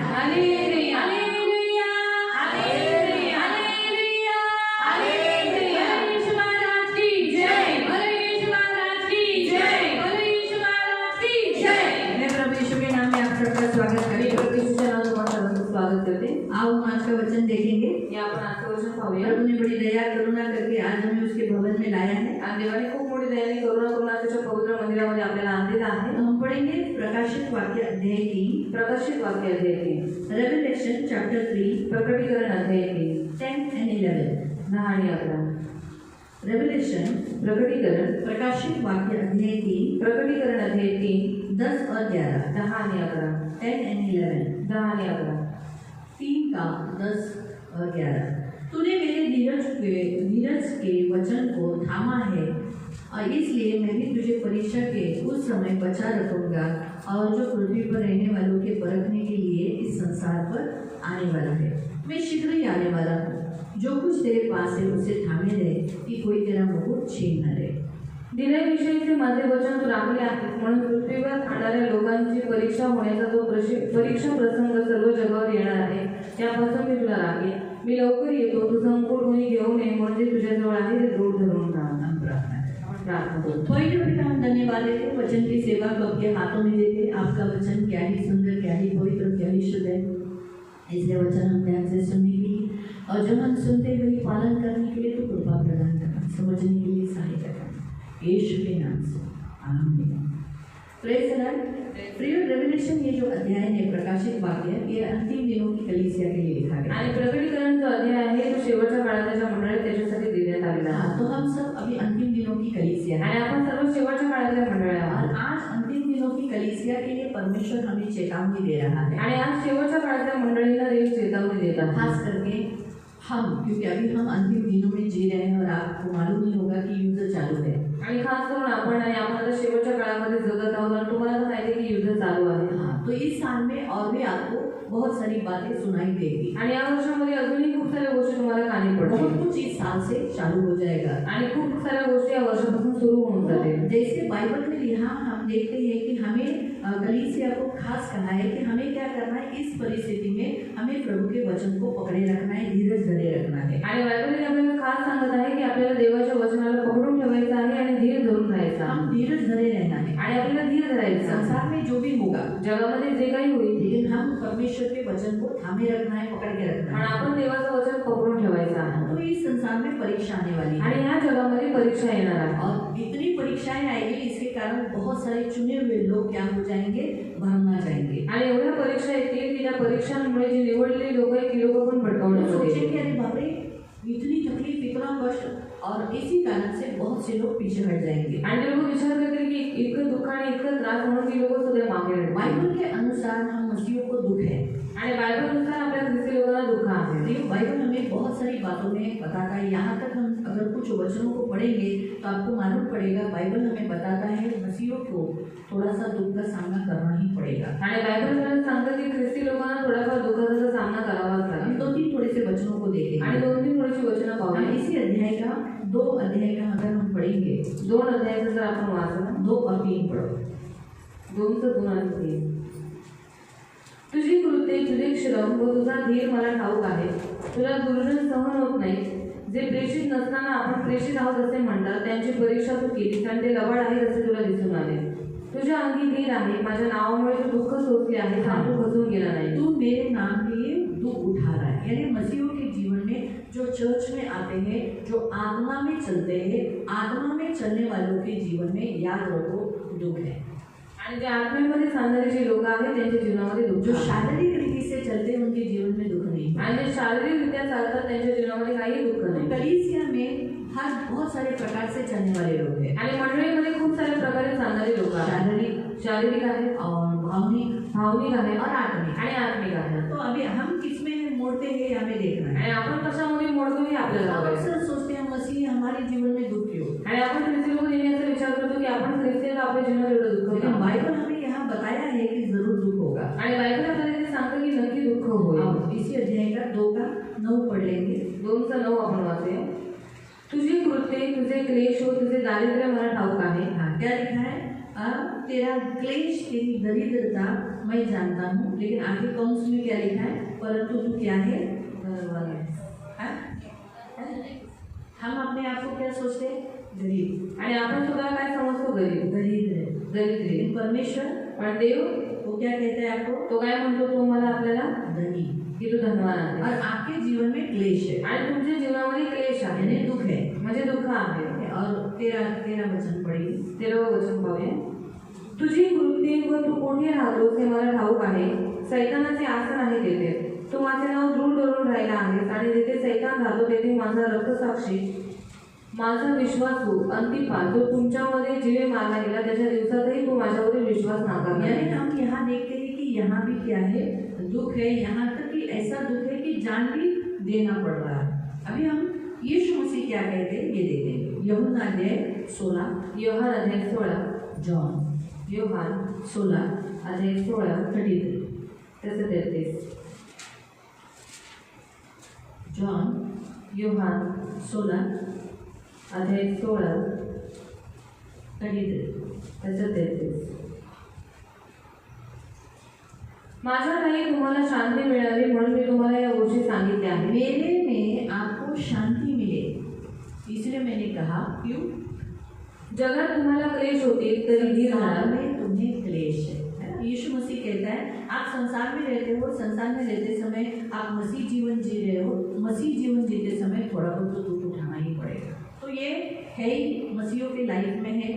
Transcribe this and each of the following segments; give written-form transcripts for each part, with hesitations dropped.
Hallelujah hallelujah hallelujah hallelujah यीशु महाराज की जय, यीशु महाराज की जय, यीशु महाराज की जय। मैं प्रभु यीशु के नाम में आप सबका स्वागत करती हूँ। स्वागत करते हैं। आओ हम आज का वचन देखेंगे। या आपण आजचं वचन पाहूया। प्रभु ने बड़ी दया करुणा करके आज हमें उसके भवन में लाया है। आणि देवाने खूप मोठी दयाने करुणा करून त्याच्या पवित्र मंदिरामध्ये आपल्याला आणलेला आहे। तो हम पढ़ेंगे प्रकाशित वाक्य अध्याय 3, प्रकाशित वाक्य अध्याय 3, रेवलेशन चैप्टर 3, प्रकटीकरण अध्याय 3, 10 and 11। 10 आणि 11। रेवलेशन प्रकटीकरण प्रकाशित वाक्य अध्याय 3, प्रकटीकरण अध्याय 3, 10 और 11, 10 आणि 11, 10 and 11, 10 आणि 11, 3 का 10 और 11। तूने मेरे धीरज के वचन को थामा है और इसलिए मैं भी तुझे परीक्षा के उस समय बचा रखूंगा और जो पृथ्वी पर रहने वालों के परखने के लिए इस संसार पर आने वाला है। मैं शीघ्र ही आने वाला हूँ। जो कुछ तेरे पास है उसे थामे रहे कि कोई तेरा मुकुट छीन न ले। दिल्याविषयीचे माझे वचन तू राखले आहे, म्हणून पृथ्वीवर खाणाऱ्या लोकांची परीक्षा होण्याचा जो परीक्षा प्रसंग सर्व जगावर येणार आहे त्यापासून मी तुला राखेन। मी लवकर येतो, तुझा मुकुट कोणी घेऊ नये म्हणजे तुझ्याजवळ आहे ते दूर धरून राहा। पवित्र पिता हम धन्यवाद देते वचन की सेवा को आपके हाथों में देते। आपका वचन क्या ही सुंदर, क्या ही पवित्र, क्या ही शुद्ध है। इसलिए वचन हम ध्यान से सुनने के लिए और जब हम सुनते हुए पालन करने के लिए तो कृपा प्रदान करना, समझने के लिए सहायता करना, यीशु के नाम से आमीन। Praise the Lord. प्रिय रेवलेशन ये जो अध्याय है प्रकाशित वाक्य ये अंतिम दिनों की कलीसिया के लिए लिखा गया। आणि प्रकटीकरण जो अध्याय आहे तो शेवटच्या काळाच्या मंडळात त्याच्यासाठी देण्यात आलेला आहे। तो हम सब अभी अंतिम दिनों की कलीसिया है आणि आपण सर्व शेवटच्या काळाच्या मंडळात और आज अंतिम दिनों की कलीसिया के लिए परमेश्वर हमें चेतावनी दे रहा है। आणि आज शेवटच्या काळाच्या मंडळींना देव चेतावणी देतात, खास करके हम, क्योंकि अभी हम अंतिम दिनों में जी रहे हैं और आपको मालूम नहीं होगा कि युद्ध चालू है। आणि खास करून आपण आता शेवटच्या काळामध्ये जगत आहोत आणि तुम्हाला तर माहिती आहे की युद्ध चालू आहे। हाँ, तो इस साल में और भी आपको बहुत सारी बातें सुनाई देगी आणि या वर्षामध्ये अजूनही खूप साऱ्या गोष्टी तुम्हाला कानी बहुत पडतील कुछ इस साल से चालू हो जाएगा आणि खूप साऱ्या गोष्टी या वर्षापासून सुरू होऊन जातील। जैसे बाइबल में यहाँ हम देखते हैं कि हमें कलीसिया को खास कहा है कि हमें क्या करना है इस परिस्थिति में, हमें प्रभु के वचन को पकड़े रखना है, धीरज धरे रखना है। आणि बायबलने आपल्याला खास सांगत आहे की आपल्याला देवाच्या वचनाला पकडून ठेवायचं आहे आणि धीर धरून राहायचं आहे। हम धीरज धरे रहना है आणि आपल्याला धीर धरायचं आहे। संसार में जो भी होगा, जगामध्ये जे काही होईल लेकिन हम परमेश्वर के वचन को थामे रखना है, पकड़ के रखना आणि है। आपण देवाचं वचन पकडून ठेवायचं आहे। तो इस संसार में परीक्षा आने वाली है आणि या जगामध्ये परीक्षा येणार आहे और इतनी परीक्षाएं आएगी, इसके कारण बहुत सारे चुने हुए लोग क्या हो जाएंगे, भरमा जाएंगे। आणि एवढ्या परीक्षा येतील की त्या परीक्षांमुळे जे निवडलेले लोक आहेत ती लोक पण भटकवण्यात सोचेंगे येतील। अरे बाप रे इतनी तकलीफ, इतना कष्ट, और इसी कारण से बहुत से लोग पीछे हट जाएंगे। आणि ते लोक विचार करतील की इतकं दुःख आणि इतकं त्रास म्हणून ती लोक सगळे मागे हटतील। बाइबल के अनुसार हम मसीहों को दुख है। आणि बायबलनुसार आपल्या ख्रिस्ती लोकांना दुःख आहे। तो बाइबल हमें बहुत सारी बातों में बताता है। यहाँ तक हम अगर कुछ वचनों को पढ़ेंगे तो आपको मालूम पड़ेगा बाइबल हमें बताता है मसीहों को थोड़ा सा दुख का सामना करना ही पड़ेगा। आणि बायबल आपल्याला सांगतं की ख्रिस्ती लोकांना थोडाफार दुःखाचा सामना करावाच हम लागेल। 2-3 थोड़े से वचनों को देखेंगे आणि 2-3 थोडीशी वचनं और पाहूया। इसी अध्याय का 2 अध्याय का अगर हम पढ़ेंगे 2 अध्यायाचं जर आपण वाचलं 2 और 3 पढ़ो। 2:2 आणि 3 तुझी कृत्ये, तुझे श्रम व तुझा धीर मला ठाऊक आहे। तुला दुर्जन सहन होत नाही। जे प्रेषित नसताना आपण प्रेषित आहोत असे म्हणतात त्यांची परीक्षा तू केलीस आणि ते लबाड आहेत असे तुला दिसून आले। तुझ्या अंगी धीर आहे, माझ्या नावामुळे तू दुःख सोसले आहे, तू खचून गेला नाही। तू मेरे नाम के लिए दुख उठा रहा है। यानी मसीहों के जीवन में जो चर्च में आते हैं, जो आत्मा में चलते हैं, आत्मा में चलने वालों के जीवन में याद रखो दुख है। आणि जे आत्मेमध्ये चालणारे जे लोक आहेत त्यांच्या जीवनामध्ये दुःख जो आहे। शारीरिक रीति से चलते हैं उनके जीवन में दुख नहीं है। आणि जे शारीरिकरित्या चालतात त्यांच्या जीवनामध्ये काही दुःख नाही। कलीसिया में हर बहुत सारे प्रकार से चलने वाले लोग हैं। आणि मंडळीमध्ये खूप साऱ्या प्रकारे चालणारे लोक आहेत। शारीरिक आहेत और भावनिक आहेत और आत्मिक। आणि आत्मिक आहेत। तो अभी हम किसमें मोड़ते हैं हमें देखना है। आणि आपण कशामध्ये मोडतो हे आपल्याला हम बघायचं। अक्सर सोचते हैं मसीह हमारे जीवन में दुख क्यों। आणि आपण ख्रिस्ती लोक नेहमी असा विचार करतो की आपण ख्रिस्ती तर आपल्या जीवनात एवढं दुःख लेकिन होतं। बाइबल हमें यहाँ बताया है कि जरूर दुख होगा। आणि बायबल आपल्याला ते सांगतं की नक्की दुःख होईल। अब इसी अध्याय का 2 का 9 पढ़ लेंगे। 2:9 आपण वाचूया। तुझी कृत्ये, तुझे क्लेश व तुझे दारिद्र्य मला ठाऊक आहे। हाँ, क्या लिखा है? तेरा क्लेश, तेरी दरिद्रता मैं जानता हूँ, लेकिन आगे कौंस में क्या लिखा है, परंतु तू क्या है, हाँ? हम अपने आप को क्या सोचते हैं, गरीब, आणि आपण स्वतःला काय समजतो, गरीब गरीब है। गरीब लेकिन परमेश्वर पण देव वो क्या कहता है आपको, तो काय म्हणतो, तो मला आपल्याला धनी, की तू धनवान आहे और आपके जीवन में क्लेश है, आणि तुमच्या जीवनामध्ये क्लेश आहे, यानी दुख है। म्हणजे दुःख आहे। और तेरा वचन पढ़िए, 13वे वचन पाहूया। तुझी कृती व तू कोठे राहतोस हे मला ठाऊक आहे। सैतानाचे आसन आहे तेथे, तू माझे नाव दृढ धरून राहिला आहेस आणि जिथे सैतान राहतो तेथे माझा रक्तसाक्षी, माझा विश्वासू अंतिपा जो तुमच्यामध्ये जीवे मारला गेला त्याच्या दिवसातही तू माझ्यावरील विश्वास नाकारला यानी नाही। हम यहाँ देखते हैं कि यहाँ भी क्या है, दुख है, यहाँ तक कि ऐसा दुख है कि जान भी देना पड़ रहा है। अभी हम यीशु मसीह क्या कहते हैं ये देखेंगे। यूहन्ना अध्याय 16, योहान अध्याय 16, जॉन योहान 16 अध्याय 16 33, त्याचं 33, जॉन योहान 16 अध्याय 16 33। त्याचं 33। माझ्या ठाई तुम्हाला शांती मिळावी म्हणून मी तुम्हाला या गोष्टी सांगितल्या आहेत। मेरे में आपको शांति मिले, इसलिए मैंने कहा, क्यों, जगात तुम्हाला क्लेश होतील तरी धीर संसार धरा। में तुम्हें क्लेश है ना? यीशु मसीह कहता है आप संसार में रहते हो, संसार में रहते समय आप मसीह जीवन जी रहे हो, मसीह जीवन जीते समय थोड़ा बहुत तो दुख उठाना ही पड़ेगा। तो ये है ही, मसीहों के लाइफ में है,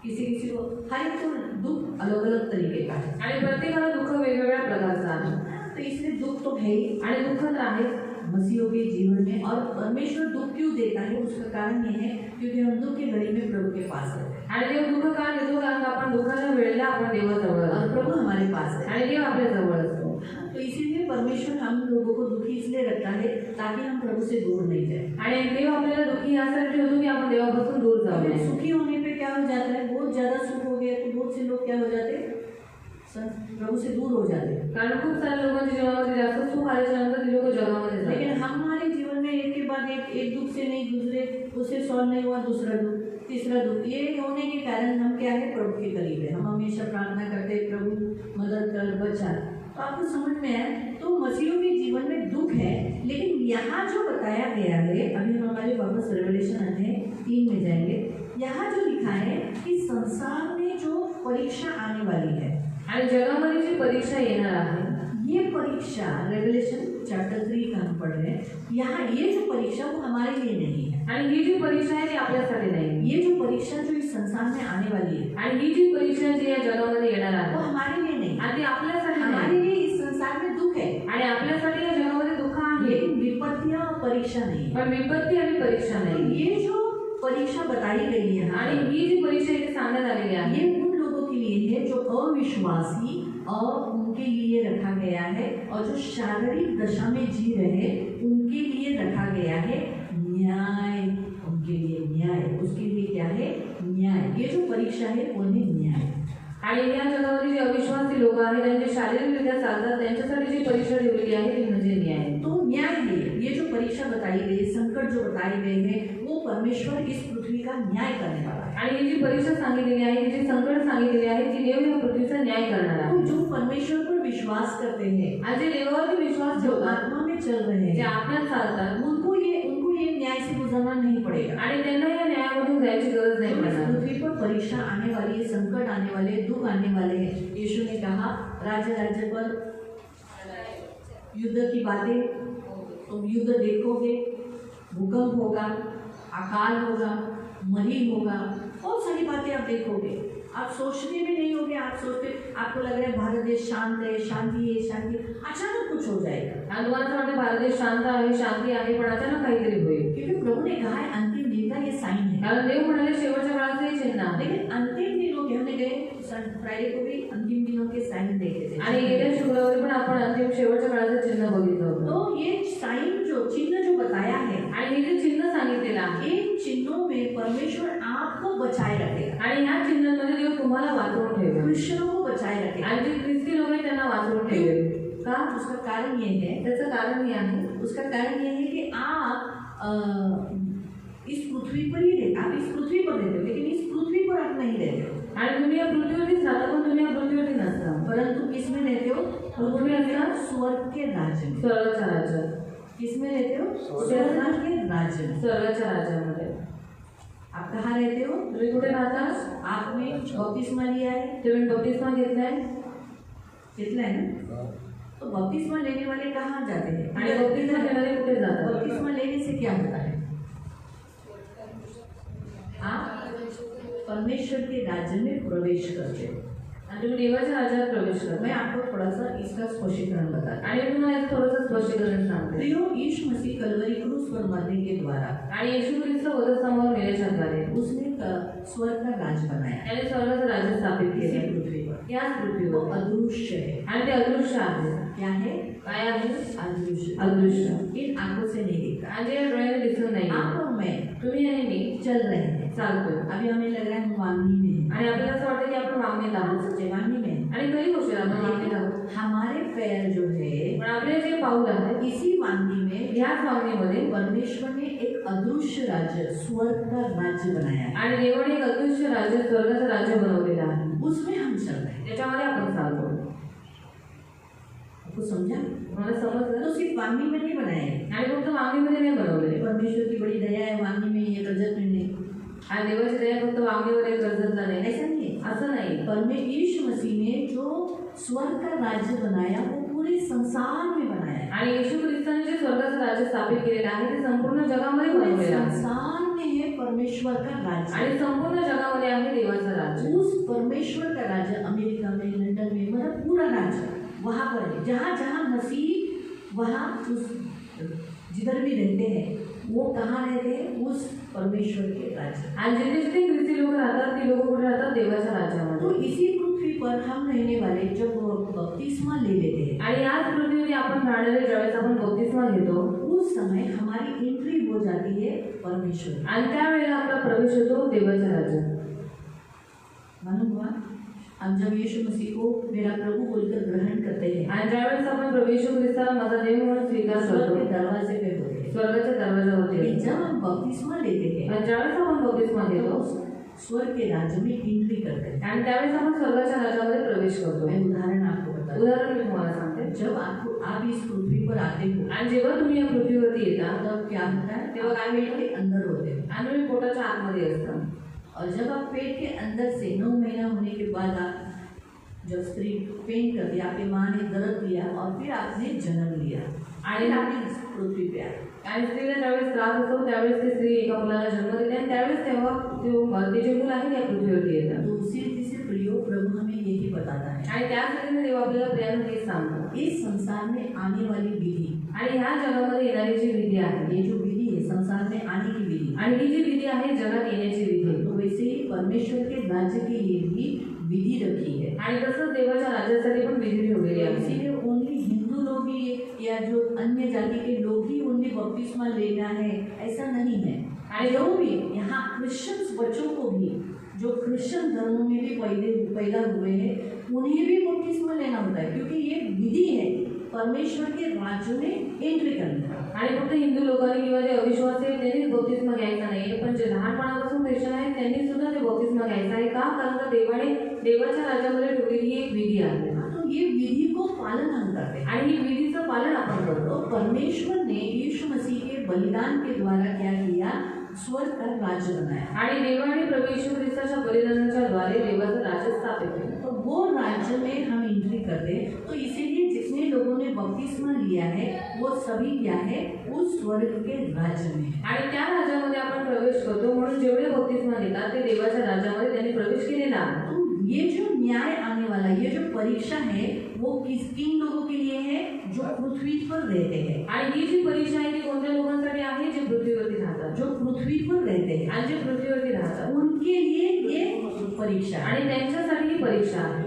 किसी किसी को हर एक को दुख अलग अलग तरीके का है, आणि प्रत्येकाला दुःख वेगवेगळ्या प्रकारचं आहे, तो इसलिए दुख तो है ही आणि दुःख तर आहे मसीहों के जीवन में। और परमेश्वर दुख क्यों देता है, उसका कारण ये है क्योंकि हम दुख की घड़ी में प्रभु के पास रहते हैं आणि देव दुःख का देतो, कारण का आपण दुःखाच्या वेळेला आपण देवाजवळ और असतो प्रभु हमारे पास है। आणि देव आपल्या जवळ असतो। तो इसीलिए परमेश्वर हम लोगों को दुखी इसलिए रखता है ताकि हम प्रभु से दूर नहीं जाए। आणि देव आपल्याला दुःखी यासाठी होतो की आपण देवापासून दूर जाऊ अगर नये। सुखी होने पे क्या हो जाता है, बहुत ज्यादा सुख हो गया तो बहुत से लोग क्या हो जाते हैं, प्रभु से दूर हो जाते हैं। कारण खूप साऱ्या लोकांच्या जीवनामध्ये जास्त सुख आल्याच्या नंतर ती लोक जगामध्ये जातात। लेकिन हमारे जीवन में एक के बाद एक दुख से नहीं गुजरे, उससे सॉल्व नहीं हुआ, दूसरा दुख, तीसरा दुख, ये होने के कारण हम क्या है, प्रभु के करीब है। हम हमेशा प्रार्थना करते हैं, प्रभु मदद कर, बचा। तो आपको समझ में आया, तो मसीहों के जीवन में दुख है, लेकिन यहाँ जो बताया गया है, अभी हम हमारे वापस रेवलेशन अध्याय 3 में जाएंगे। यहाँ जो लिखा है कि संसार में जो परीक्षा आने वाली है, आणि जगामध्ये जी परीक्षा येणार आहे, ये परीक्षा रेवलेशन चैप्टर 3 का हम पढ़ रहे हैं। यहाँ ये जो परीक्षा वो हमारे लिए नहीं है, आणि ही जी परीक्षा आहे ती आपल्यासाठी नाही। ये जो परीक्षा जो इस संसार में आने वाली है आणि ही जी परीक्षा जी या जगामध्ये येणार वो आहे हमारे लिए नहीं, आणि ती आपल्यासाठी हमारे नाही। लिए इस संसार में दुख है, आणि आपल्यासाठी या जगामध्ये दुःख आहे, लेकिन विपत्तियां और परीक्षा नहीं है। पण विपत्ती आणि परीक्षा तो नाही। ये जो परीक्षा बताई गई है आणि ही जी परीक्षा इथे सांगण्यात आलेली आहे, ये उन लोगों के लिए है जो अविश्वासी और उनके लिए रखा गया है, और जो शारीरिक दशा में जी रहे उनके लिए रखा गया है न्याय, उनके लिए न्याय, उसके लिए क्या है, न्याय। ये जो परीक्षा है वो है न्याय। आणि या जगामध्ये जे अविश्वासी लोक आहेत त्यांचे शारीरिकरित्या चालतात त्यांच्यासाठी जी परीक्षा ठेवलेली आहे ती म्हणजे न्याय। तो न्याय है, ये जो परीक्षा बताई गई, संकट जो बताए गए हैं, वो परमेश्वर इस पृथ्वी का न्याय करने वाला है। आणि ही जी परीक्षा सांगितलेली आहे, ही जी संकट सांगितलेली आहे, ती देव या पृथ्वीचा न्याय करणार तो आहे। जो परमेश्वर पर विश्वास करते हैं, आणि जे देवावरती विश्वास जो ठेवतात, आत्मा में चल रहे जे हैं, आत्म्यात चालतात, उनको ये न्याय से गुजरना नहीं पड़ेगा। आणि त्यांना या न्यायामधून जायची गरज नाही तो इस पडणार। पृथ्वी पर परीक्षा आने वाली है, संकट आने वाले, दुख आने वाले हैं। यीशु ने कहा राज्य राज्य पर युद्ध की बातें, तुम युद्ध देखोगे, भूकंप होगा, अकाल होगा, मरी होगा, बहुत सारी बातें आप देखोगे। आप सोचने में नहीं होगे, आप सोचते, आपको लग रहा है भारत देश शांत है, शांति है, शांति, अचानक कुछ हो जाएगा। आणि तुम्हाला असं वाटतं भारत देश शांत आहे, शांती आहे, पण अचानक काहीतरी होईल। क्योंकि प्रभु ने कहा है अंतिम दिन का ये साइन है। कारण देव म्हणाले शेवटच्या काळाचं हे चिन्ह आहे। लेकिन अंतिम दिनों के हमने गए फ्राइडे को भी अंतिम दिनों के साइन देखे थे, आणि गेल्या शुक्रवारी पण आपण अंतिम शेवटच्या काळाचं चिन्ह बघितलं होतं। तो ये साइन जो चिन्ह जो बताया है, आणि हे जे चिन्ह सांगितलेलं आहे, इन चिन्हों में परमेश्वर आपको बचाए रखेगा, आणि ह्या चिन्हांमध्ये देव तुम्हाला वाचवून ठेवेल, क्रिश्चियनों को बचाए रखेगा। आणि जे ख्रिस्ती लोक आहेत त्यांना वाचवून ठेवेल। का उसका कारण ये है, त्याचं कारण हे आहे, उसका कारण ये है कि आप इस पृथ्वी पर ही रहते, आप इस पृथ्वी पर रहते हो, लेकिन इस पृथ्वी पर आप नहीं रहते हो। आणि तुम्ही या पृथ्वीवरतीच राहता, पण तुम्ही या पृथ्वीवरती नसता. परंतु किसमें रहते हो? पण तुम्ही असता स्वर्ग के राज्य में. स्वर्गाच्या राज्यात. किसमें रहते हो? स्वर्ग के राज्य में. स्वर्गाच्या राज्यामध्ये. आप कहाँ रहते हो? तुम्ही कुठे राहता? आपने बपतिस्मा लिया है. तुम्ही बपतिस्मा घेतलाय. कितना है ना? तो बपतिस्मा लेने वाले कहाँ जाते हैं? आणि बपतिस्मा घेणारे कुठे जातात? बपतिस्मा लेने से क्या होता है? आप परमेश्वर के राज्य में प्रवेश करते हो. आणि तुम्ही देवाच्या राज्यात प्रवेश करता. मैं आपको थोड़ा सा इसका स्पष्टीकरण बताता आणि मी तुम्हाला याचं थोडंसं स्पष्टीकरण सांगते. प्रियो, यीशु मसीह कलवरी क्रूस पर मरने के द्वारा आणि येशू ख्रिस्त वधस्तंभावर मेल्याच्याद्वारे उसने स्वर्ग का राज बनाया. त्याने स्वर्गाचं राज्य स्थापित इसी केले. पृथ्वी पर याच वो पृथ्वीवर. अदृश्य है. आणि ते अदृश्य आहे. क्या है? काय आहे? अदृश्य. अदृश्य. इन आंखों से नहीं दिखता. आणि जे डोळ्याने दिसत नाही. आप और मैं तुम्ही आणि मी चल रहे हैं. चालतोय. अभी हमें लग रहा है हम वांगनी में हैं. आणि आपल्याला असं वाटतं की आपण वागणीत आहोत. सच्चे वांगनी में हैं. आणि खरी गोष्ट आहे, आपण वागणीत आहोत. हमारे पैर जो है पण आपले जे पाऊल आहे इसी वांगनी में ह्याच वागणीमध्ये परमेश्वर ने एक अदृश्य राज्य, स्वर्ग का राज्य बनाया है. आणि देवाने एक अदृश्य राज्य, स्वर्गाचं राज्य बनवलेलं आहे. उसमें हम चल रहे हैं. त्याच्यामध्ये आपण चालतो. आपको समझा? मला समजलं. तो सिर्फ वांगनी में नहीं बनाया है. आणि फक्त वागणीमध्ये नाही बनवलेले. परमेश्वर की बड़ी दया है, वांगनी में ये रजत में नहीं. आणि देवाची दया फक्त वागणीवर एक गरजेचं नाही. ऐसा नहीं है. असं नाही. परमेश्वर यीशु मसीह ने जो स्वर्ग का राज्य बनाया वो पूरे संसार में बनाया है. आणि येशू ख्रिस्ताने जे स्वर्गाचं राज्य स्थापित केलेलं आहे ते संपूर्ण जगामध्ये पूरे बनवलेलं आहे. संसार में है परमेश्वर का राज्य. आणि संपूर्ण जगामध्ये आहे देवाचं राज्य. उस परमेश्वर का राज्य अमेरिका में, लंदन में, मतलब पूरा राज्य वहाँ पर है. जहाँ जहाँ मसीह वहाँ उस जिधर भी रहते हैं वो कहाँ रहते हैं? उस परमेश्वर के राज्य. आणि जिथे जिथे ख्रिस्ती लोक राहतात ती लोक कुठे राहतात? देवाच्या तो राज्यामध्ये. इसी पृथ्वी पर हम रहने वाले जब बपतिस्मा ले लेते हैं आणि याच पृथ्वीवर आपण राहणारे ज्यावेळेस आपण बपतिस्मा घेतो उस समय हमारी एंट्री हो जाती है परमेश्वर. आणि त्यावेळेला आपला प्रवेश होतो देवाच्या राज्यात. मालूम हुआ? हम जब यीशु मसीह को मेरा प्रभु बोलकर ग्रहण करते हैं आणि ज्यावेळेस आपण प्रभू येशू ख्रिस्ताला माझा देव म्हणून स्वीकार स्वर्ग करतो के दरवाजे पे होते हैं. स्वर्गाच्या दरवाजावरती लेकिन असतो. जब हम बपतिस्मा लेते हैं आणि ज्यावेळेस आपण बपतिस्मा तो घेतो उस स्वर्ग के राज्य में एंट्री करते हैं. आणि त्यावेळेस आपण स्वर्गाच्या राज्यामध्ये प्रवेश करतो. मैं उदाहरण आपको बताता हूँ. उदाहरण मी तुम्हाला सांगते. जब आप इस पृथ्वी पर आते हो आणि जेव्हा तुम्ही या पृथ्वीवरती येता तब क्या होता है? तेव्हा काय पेट मिळतं? के अंदर होते हैं. आणि तुम्ही पोटाच्या आतमध्ये असता. और जब आप पेट के अंदर से 9 महीना होने के बाद आप जब स्त्री पेन करती, आपकी माँ ने दर्द दिया और फिर आपने जन्म लिया आणि आप इस पृथ्वी पे आए. आणि स्त्रीला ज्यावेळेस त्रास होतो त्यावेळेस ती स्त्री एका मुलाला जन्म देते आणि त्यावेळेस तेव्हा ते जे मूल आहे त्या पृथ्वीवरती येतात. तो उसी से प्रियो प्रभु हमें यही बताता है. आणि त्यासाठी देव आपल्याला प्रियानं हेच सांगतो. इस संसार में आने वाली विधि, आणि ह्या जगामध्ये येणारी जी विधी आहे ये जो विधि है संसार में आने की विधि, आणि ही जी विधी आहे जगात येण्याची विधी, तो वैसे ही परमेश्वर के राज्य के लिए भी विधि रखी है. आणि तसंच देवाच्या राज्यासाठी पण विधी ठेवलेली आहे. इसीलिए ओनली हिंदू लोग ही या जो अन्य जाति के लोग ही ओनली बपतिस्मा लेना है ऐसा नहीं है. आणि जो भी यहाँ क्रिश्चियंस बच्चों को भी जो क्रिश्चियन धर्मों में भी पैदा हुए हैं उन्हें भी बपतिस्मा लेना होता है क्योंकि ये विधि है परमेश्वर के राज्य में एंट्री करने का. आणि फक्त हिंदू लोकांनी किंवा जे अविश्वासी आहेत त्यांनीच बपतिस्मा घ्यायचा नाही, पण जे लहानपणापासून ख्रिश्चन आहेत त्यांनी सुद्धा ते बपतिस्मा घ्यायचा आहे. का? कारण का देवाने देवाच्या राज्यामध्ये ठेवलेली ही एक विधी आहे. तो ये विधि को पालन हम करते हैं आणि ही विधीचं पालन आपण करतो. तो परमेश्वर ने यीशु मसीह के बलिदान के द्वारा क्या किया? स्वर्ग का राज्य बनाया. आणि देवाने प्रभू येशू ख्रिस्ताच्या बलिदानाच्या द्वारे देवाचं राज्य स्थापित केलं. तो वो राज्य में हम एंट्री करते हैं. तो इसीलिए जितने लोगों ने बपतिस्मा लिया है वो सभी क्या है? उस स्वर्ग के राज्य में. आणि त्या राज्यामध्ये आपण प्रवेश करतो म्हणून जेवढे बपतिस्मा घेतात ते देवाच्या राज्यामध्ये त्यांनी प्रवेश केलेला आहे. तो ये जो न्याय आने वाला, ये जो परीक्षा है वो किन लोगों के लिए है? जो पृथ्वी पर रहते हैं. आणि ही जी परीक्षा आहे ती कोणत्या लोकांसाठी आहे? जे पृथ्वीवरती राहतात. जो पृथ्वी पर रहते हैं आणि जे पृथ्वीवरती राहतात उनके लिए ये परीक्षा है. आणि त्यांच्यासाठी ही परीक्षा आहे.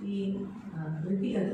ये व्यक्तिगत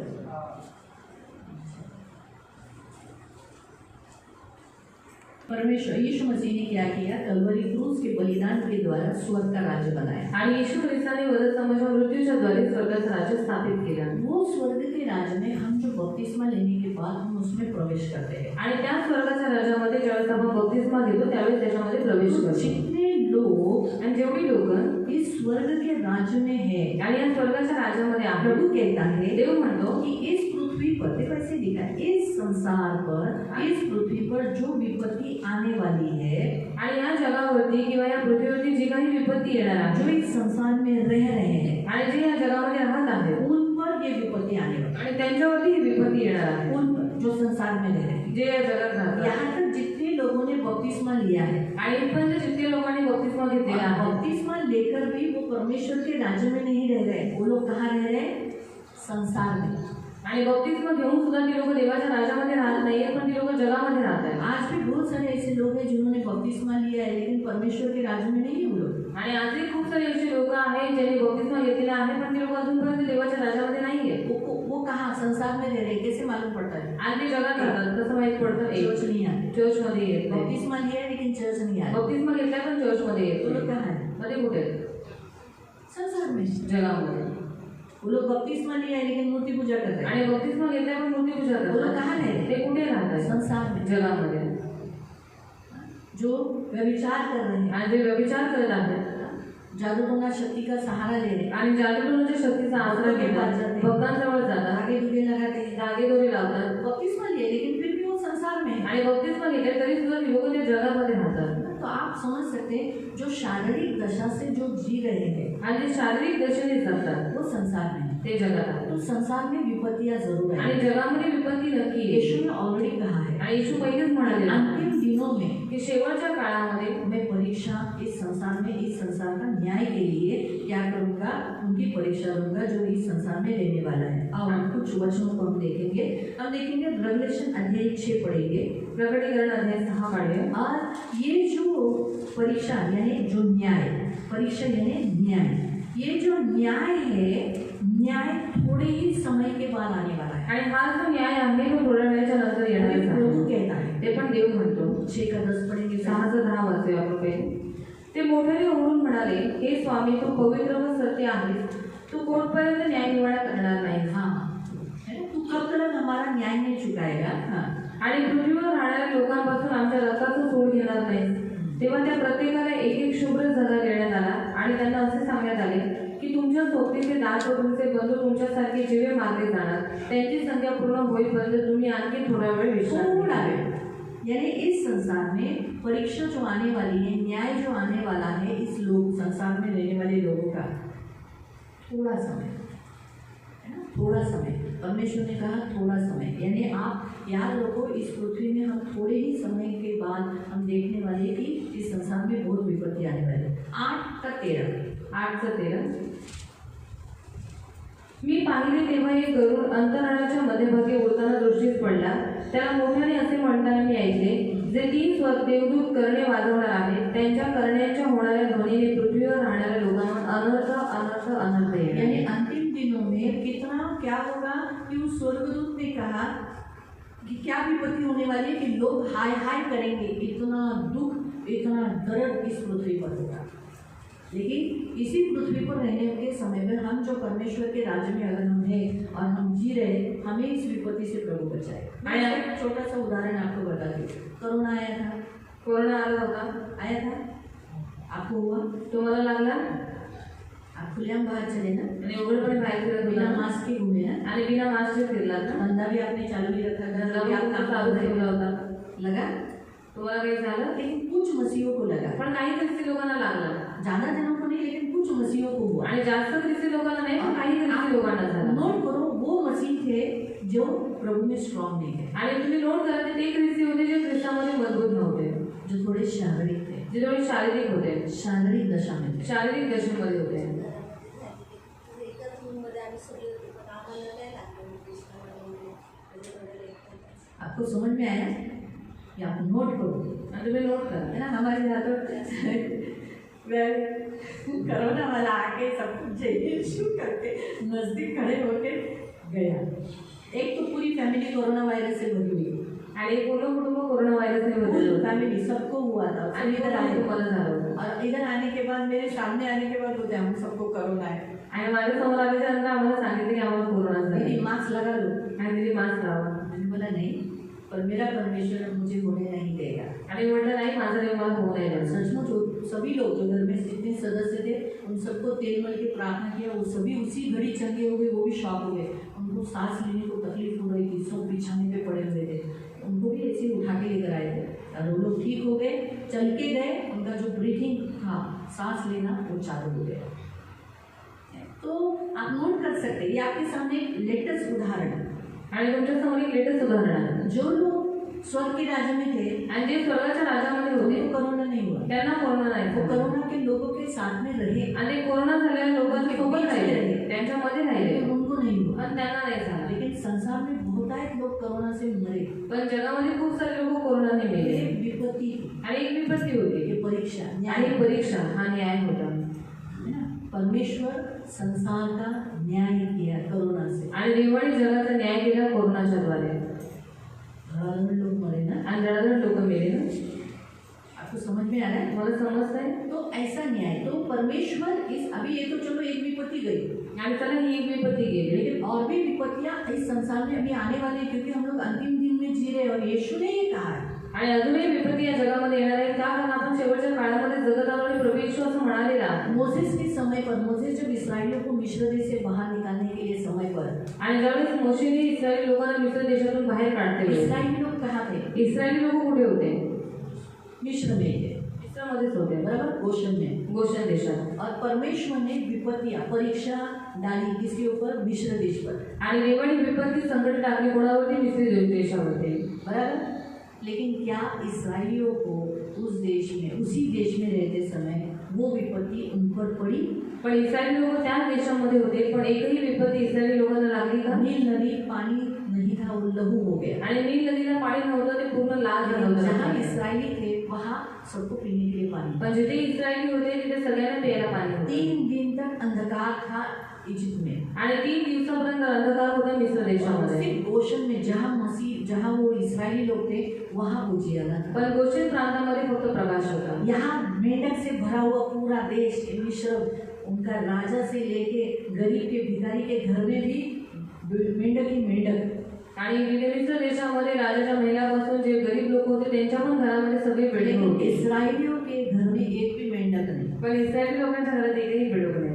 परमेश्वर यीशु मसीह ने क्या किया? कलवरी क्रूस के बलिदान के द्वारा स्वर्ग का राज्य बनाया। आणि येशू ख्रिस्ताने वधू समाजा मृत्यूच्या द्वारे स्वर्गाचं राज्य स्थापित केलं। वो स्वर्ग के राज्य में हम जो बपतिस्मा लेने के बाद हम उसमें प्रवेश करते हैं। आणि त्या स्वर्गाच्या राज्यामध्ये ज्यावेळेस आपण बपतिस्मा घेतो त्यावेळेस त्याच्यामध्ये प्रवेश तो करतो। जितने लोग आणि जेवढी लोक इस स्वर्ग के राज्य में है, आणि या स्वर्गाच्या राज्यामध्ये आहेत, प्रभु कहता है देव म्हणतो कि इस पृथ्वी पर, देखो ऐसे लिखा है, इस संसार पर, इस पृथ्वी पर जो विपत्ति आने वाली है, आणि या जगावरती किंवा या पृथ्वीवरती जी काही विपत्ती येणार आहे, जो इस संसार में रह रहे हैं, आणि जे या जगामध्ये राहत आहेत, उन पर ये विपत्ति आने वाली आणि त्यांच्यावरती ही विपत्ती येणार आहे, है। उन पर जो संसार में रह रहे हैं, जे या जगात राहतात। यहाँ तक जितने लोगों ने बपतिस्मा लिया है, आणि इथपर्यंत जितके लोकांनी बपतिस्मा घेतलेला आहे, बपतिस्मा लेकर भी वो परमेश्वर के राज्य में नहीं रह रहे। वो लोग कहाँ रह रहे? संसार में। आणि बपतिस्मा घेऊन सुद्धा ती लोक देवाच्या राज्यामध्ये राहत नाहीये, पण ती लोक जगामध्ये राहत आहेत। आज भी बहुत सारे ऐसे लोग हैं जिन्होंने बपतिस्मा लिया है लेकिन परमेश्वर के राज्य में नहीं है वो लोग। आणि आजही खूप सारे असे लोक आहेत ज्यांनी बपतिस्मा घेतलेला आहे, पण ती लोक अजूनपर्यंत देवाच्या राज्यामध्ये नाहीये। वो कहाँ? संसार में रह रहे हैं। कैसे मालूम पड़ता है? आणि ते जगात राहतात, कसं माहित पडतं? चर्च नहीं आते। चर्चमध्ये येत नाही। बपतिस्मा लिया है लेकिन चर्च नहीं आते। बपतिस्मा घेतला पण चर्चमध्ये येत वो लोग नाही। कहाँ है? मध्ये कुठे? संसार में। जगामध्ये। वो लोग बपतिस्मा लिया है लेकिन मूर्ति पूजा करते हैं। आणि बपतिस्मा घेतला पण मूर्ती पूजा वो लोग करतात। कहाँ रह रहे? ते कुठे राहतात? संसार में। जगामध्ये। जो व्यभिचार कर रहे हैं, आणि जे व्यभिचार करत आहेत, जादूटोना शक्ति का सहारा ले रहे हैं, आणि जादूटोनाच्या शक्तीचा आसरा घेतात, भक्तांजवळ जातात, आगे दुगे लगाते हैं, धागे दोरे लावतात, बपतिस्मा लिया लेकिन फिर भी वो संसार में है। आणि बपतिस्मा घेतले तरी सुद्धा ती लोक त्या जगामध्ये राहतात। तो आप समझ सकते हैं जो शारीरिक दशा से जो जी रहे हैं आणि जे शारीरिक दशेने जगतात वो संसार में है। ते जगात आहेत। तो संसार में विपत्तियां जरूर आणि है। जगामध्ये विपत्ती नक्की आहे। यीशु ने ऑलरेडी कहा है आणि येशू पहिलेच म्हणाले अंतिम दिनों में की शेवटच्या काळामध्ये मैं परीक्षा इस संसार में, इस संसार का न्याय के लिए क्या करूंगा? उनकी परीक्षा लूंगा जो इस संसार में रहने वाला है। और हम कुछ वचनों को हम देखेंगे। हम देखेंगे रेवलेशन अध्याय 6 पढ़ेंगे, प्रकटीकरण अध्याय 6 पढ़ेंगे। और ये जो परीक्षा यानी जो न्याय, परीक्षा यानी न्याय, ये जो न्याय है, न्याय थोड़े ही समय के बाद आने वाला है। आणि हा जो न्याय आहे तो थोड्या वेळाच्या नंतर येणार ये आहे। प्रभु कहता है। ते पण देव म्हणतो। 6 का 10 पढ़ेंगे। 6:10 वाचूया आपण पहिले। ते मोठ्याने ओरडून म्हणाले, हे स्वामी, तू पवित्र व सत्य आहेस, तू कोणपर्यंत न्यायनिवाडा करणार नाही? हाँ, है ना? तू कब तक हमारा न्याय नहीं चुकाएगा? हाँ। आणि पृथ्वीवर राहणाऱ्या लोकांपासून आमच्या रक्ताचा सूड घेणार नाही। तेव्हा त्या प्रत्येकाला एक एक शुभ्र जगा देण्यात आला आणि त्यांना असे सांगण्यात आले की तुमच्या सोबतीचे दास व तुमचे बंधू तुमच्यासारखे जीवे मारले जाणार, त्यांची संख्या पूर्ण होईपर्यंत तुम्ही आणखी थोडा वेळ विश्रांती थोड़ा घ्या। वेळ। यानी इस संसार में परीक्षा जो आने वाली है, न्याय जो आने वाला है, इस लोग संसार में रहने वाले लोगों का थोड़ा समय है ना, थोड़ा समय। परमेश्वर ने कहा थोड़ा समय, यानी आप याद रखो इस पृथ्वी में हम थोड़े ही समय के बाद हम देखने वाले कि इस संसार में बहुत विपत्ति आने वाली है। 8 का 13 मी पाहिले तेव्हा एक गरुड अंतराळाच्या मध्यभागी उडताना दृष्टीस पडला। त्याला मोठ्याने असे म्हणताना मी ऐकले, जे 3 देवदूत करणे वाजवणार आहेत, त्यांच्या करण्याच्या होणाऱ्या ध्वनीने पृथ्वीवर राहणाऱ्या लोकांवर अनर्थ अनर्थ अनर्थ येईल। यानी अंतिम दिनों में कितना क्या होगा कि उस स्वर्गदूत ने कहा कि क्या विपत्ति होने वाली है कि लोग हाय हाय करेंगे, इतना दुख, इतना दर्द इस पृथ्वी पर होगा। लेकिन इसी पृथ्वी पर रहने के समय में हम जो परमेश्वर के राज्य में अगर हम हैं और हम जी रहे, हमें इस विपत्ति से प्रभु बचाए। मैं एक छोटा सा उदाहरण आपको बताती हूँ। कोरोना आया था, कोरोना आला होता, आया था, आपको हुआ, तुम्हाला लागला आप खुलेआम बाहर चले ना, आणि उघडपणे बाहेर फिरत बिना होता मास्क के घूमे ना, आणि बिना मास्कचे फिरला ना, धंधा भी आपने चालू ही रखा, धंदा भी आपका चालू ठेवला होता, लगा, तुम्हाला काही झालं? लेकिन कुछ मसीहों को लगा। पण काही ख्रिस्ती लोकांना लागला, ज्यादा जनों को नहीं, लेकिन कुछ मसीहों को हुआ। आणि जास्त ख्रिस्ती लोकांना नाही, पण काही ख्रिस्ती लोकांना झाला। नोट करो, वो मसीह थे जो प्रभु में स्ट्रांग नहीं थे, आणि तुम्ही नोट करा ते ख्रिस्ती होते जे ख्रिस्तामध्ये मजबूत नव्हते, जो थोड़े शारीरिक थे, जे थोडे शारीरिक होते, शारीरिक दशा में थे। शारीरिक दशेमध्ये होते। आपको समझ में आया? या आप नोट करो, आणि तुम्ही नोट करा। है ना। हमारे यहाँ तो कोरोना वाला आके सब कुछ जय यीशु करके नजदीक खड़े होके गया। एक तो पूरी फैमिली कोरोना वायरस से भरी हुई, आणि पूर्ण कुटुंब कोरोना व्हायरसने बदललं होतं। फैमिली सबको हुआ था। आणि इधर आए तुम्हाला झालं होतं और इधर आने के बाद, मेरे सामने आने के बाद बोलते हम सबको कोरोना है। आणि माझ्या समोर आल्याच्या नंतर आम्हाला सांगितलं की आम्हाला कोरोना झाला दीदी मास्क लगा लो। आणि दिदी मास्क लावा मैंने बोला नहीं, पर मेरा परमेश्वर मुझे होने नहीं देगा। आणि म्हटलं नाही माझं देव मला होऊ नाही द्यायचं. सचमुच सभी लोग जो घर में जितने सदस्य थे उन सबको तेल मल के प्रार्थना किया, वो सभी उसी घड़ी चंगे हो गए, वो भी शॉक हो गए। उनको सांस लेने को तकलीफ हो रही थी, सब बिछाने पे पड़े हुए थे, उनको भी ऐसे उठा के लेकर आए थे और वो लोग ठीक हो गए, चल के गए। उनका जो ब्रीथिंग था, सांस लेना, वो चालू हो गया। तो आप नोट कर सकते हैं, ये आपके सामने एक लेटेस्ट उदाहरण है। आणि तुमच्या समोर एक लेटेस्ट उदाहरण आहे. जो लोग स्वर्ग के राज्य में थे, आणि जे स्वर्गाच्या राज्यामध्ये होते उनको कोरोना नहीं हुआ, त्यांना कोरोना नाही वो झाला. कोरोना के लोगों के साथ में रहे, आणि कोरोना झालेल्या लोकांच्या सोबत राहिले, त्यांच्यामध्ये राहिले, लेकिन उनको नहीं हुआ। पण त्यांना नाही झाला. लेकिन संसार में बहुतायत लोग कोरोना से मरे। पण जगामध्ये खूप सारे लोक कोरोनाने मेले. ये विपत्ति आणि एक विपत्ती होती ये परीक्षा आणि न्याय परीक्षा हा न्याय होता. है ना? परमेश्वर संसार का न्याय किया कोरोना से। आणि देवाने जगाचा न्याय केला कोरोनाच्या द्वारे. धड़ाधड़ लोग मरे ना, आणि जळजळ लोक मेले ना. आपको समझ में आ रहा है? मला समजतंय. तो ऐसा न्याय, तो परमेश्वर इस, अभी ये तो चलो एक विपत्ति गई, आणि चला ही एक विपत्ती गेली, लेकिन और भी विपत्तियां इस संसार में अभी आने वाली है, क्योंकि हम लोग अंतिम दिन में जी रहे हैं और यीशु ने ये कहा है। आणि अजूनही विपत्ती या जगामध्ये येणार आहे. का? कारण आपण शेवटच्या काळामध्ये जगत आलो आणि प्रभू येशू असं म्हणालेला. मोसेस के समय पर, मोसेस जब इस्राएलियों को मिस्र देश से बाहर निकालने के लिए समय पर, आणि ज्यावेळेस मोशेने इस्रायली लोकांना मिस्र देशातून बाहेर काढते वेळेस इस्राएली लोग कहाँ थे? इस्रायली लोक कुठे होते? मिस्र में थे, मिस्रमध्येच होते, बराबर, गोशन में। गोशन देशात. और परमेश्वर ने विपत्तियां, परीक्षा डाली किसके ऊपर? मिस्र देश पर, आणि देवाने विपत्ती संकट टाकली कोणावरती? मिस्र देशावरती, बराबर। लेकिन क्या इस्राएलियों को उस देश में, उसी देश में रहते समय वो विपत्ति उन पर पड़ी? पण इस्रायली लोक त्याच देशामध्ये होते, पण एकही विपत्ती इस्रायली लोकांना लागली का? नील नदी पानी नहीं था, वो लहू हो गया। आणि नील नदीला पाणी नव्हतं, ते पूर्ण लाल झालं जहाँ होतं. इसराइली थे वहाँ सबको पीने के लिए पानी। पण जिथे इस्रायली होते तिथे सगळ्यांना प्यायला पाणी होतं. 3 दिन तक अंधकार था इजिप्ट में, आणि 3 दिवसापर्यंत अंधकार होता मिस्र देशामध्ये. सिर्फ गोशन में जहाँ वो इसराइली लोग थे वहाँ उजियाला था। पण गोशेन प्रांतामध्ये फक्त प्रकाश होता. यहाँ मेंढक से भरा हुआ पूरा देश मिस्र, उनका राजा से लेके गरीब के भिखारी के घर में भी मेंढक ही मेंढक। आणि मिस्र देशामध्ये राजाच्या महिलापासून जे गरीब लोक होते त्यांच्या पण घरामध्ये सगळे बेडूक लेकिन होते. इसराइलियों के घर में एक भी मेंढक नहीं। पण इस्रायली लोकांच्या घरात एकही बेडूक नाही.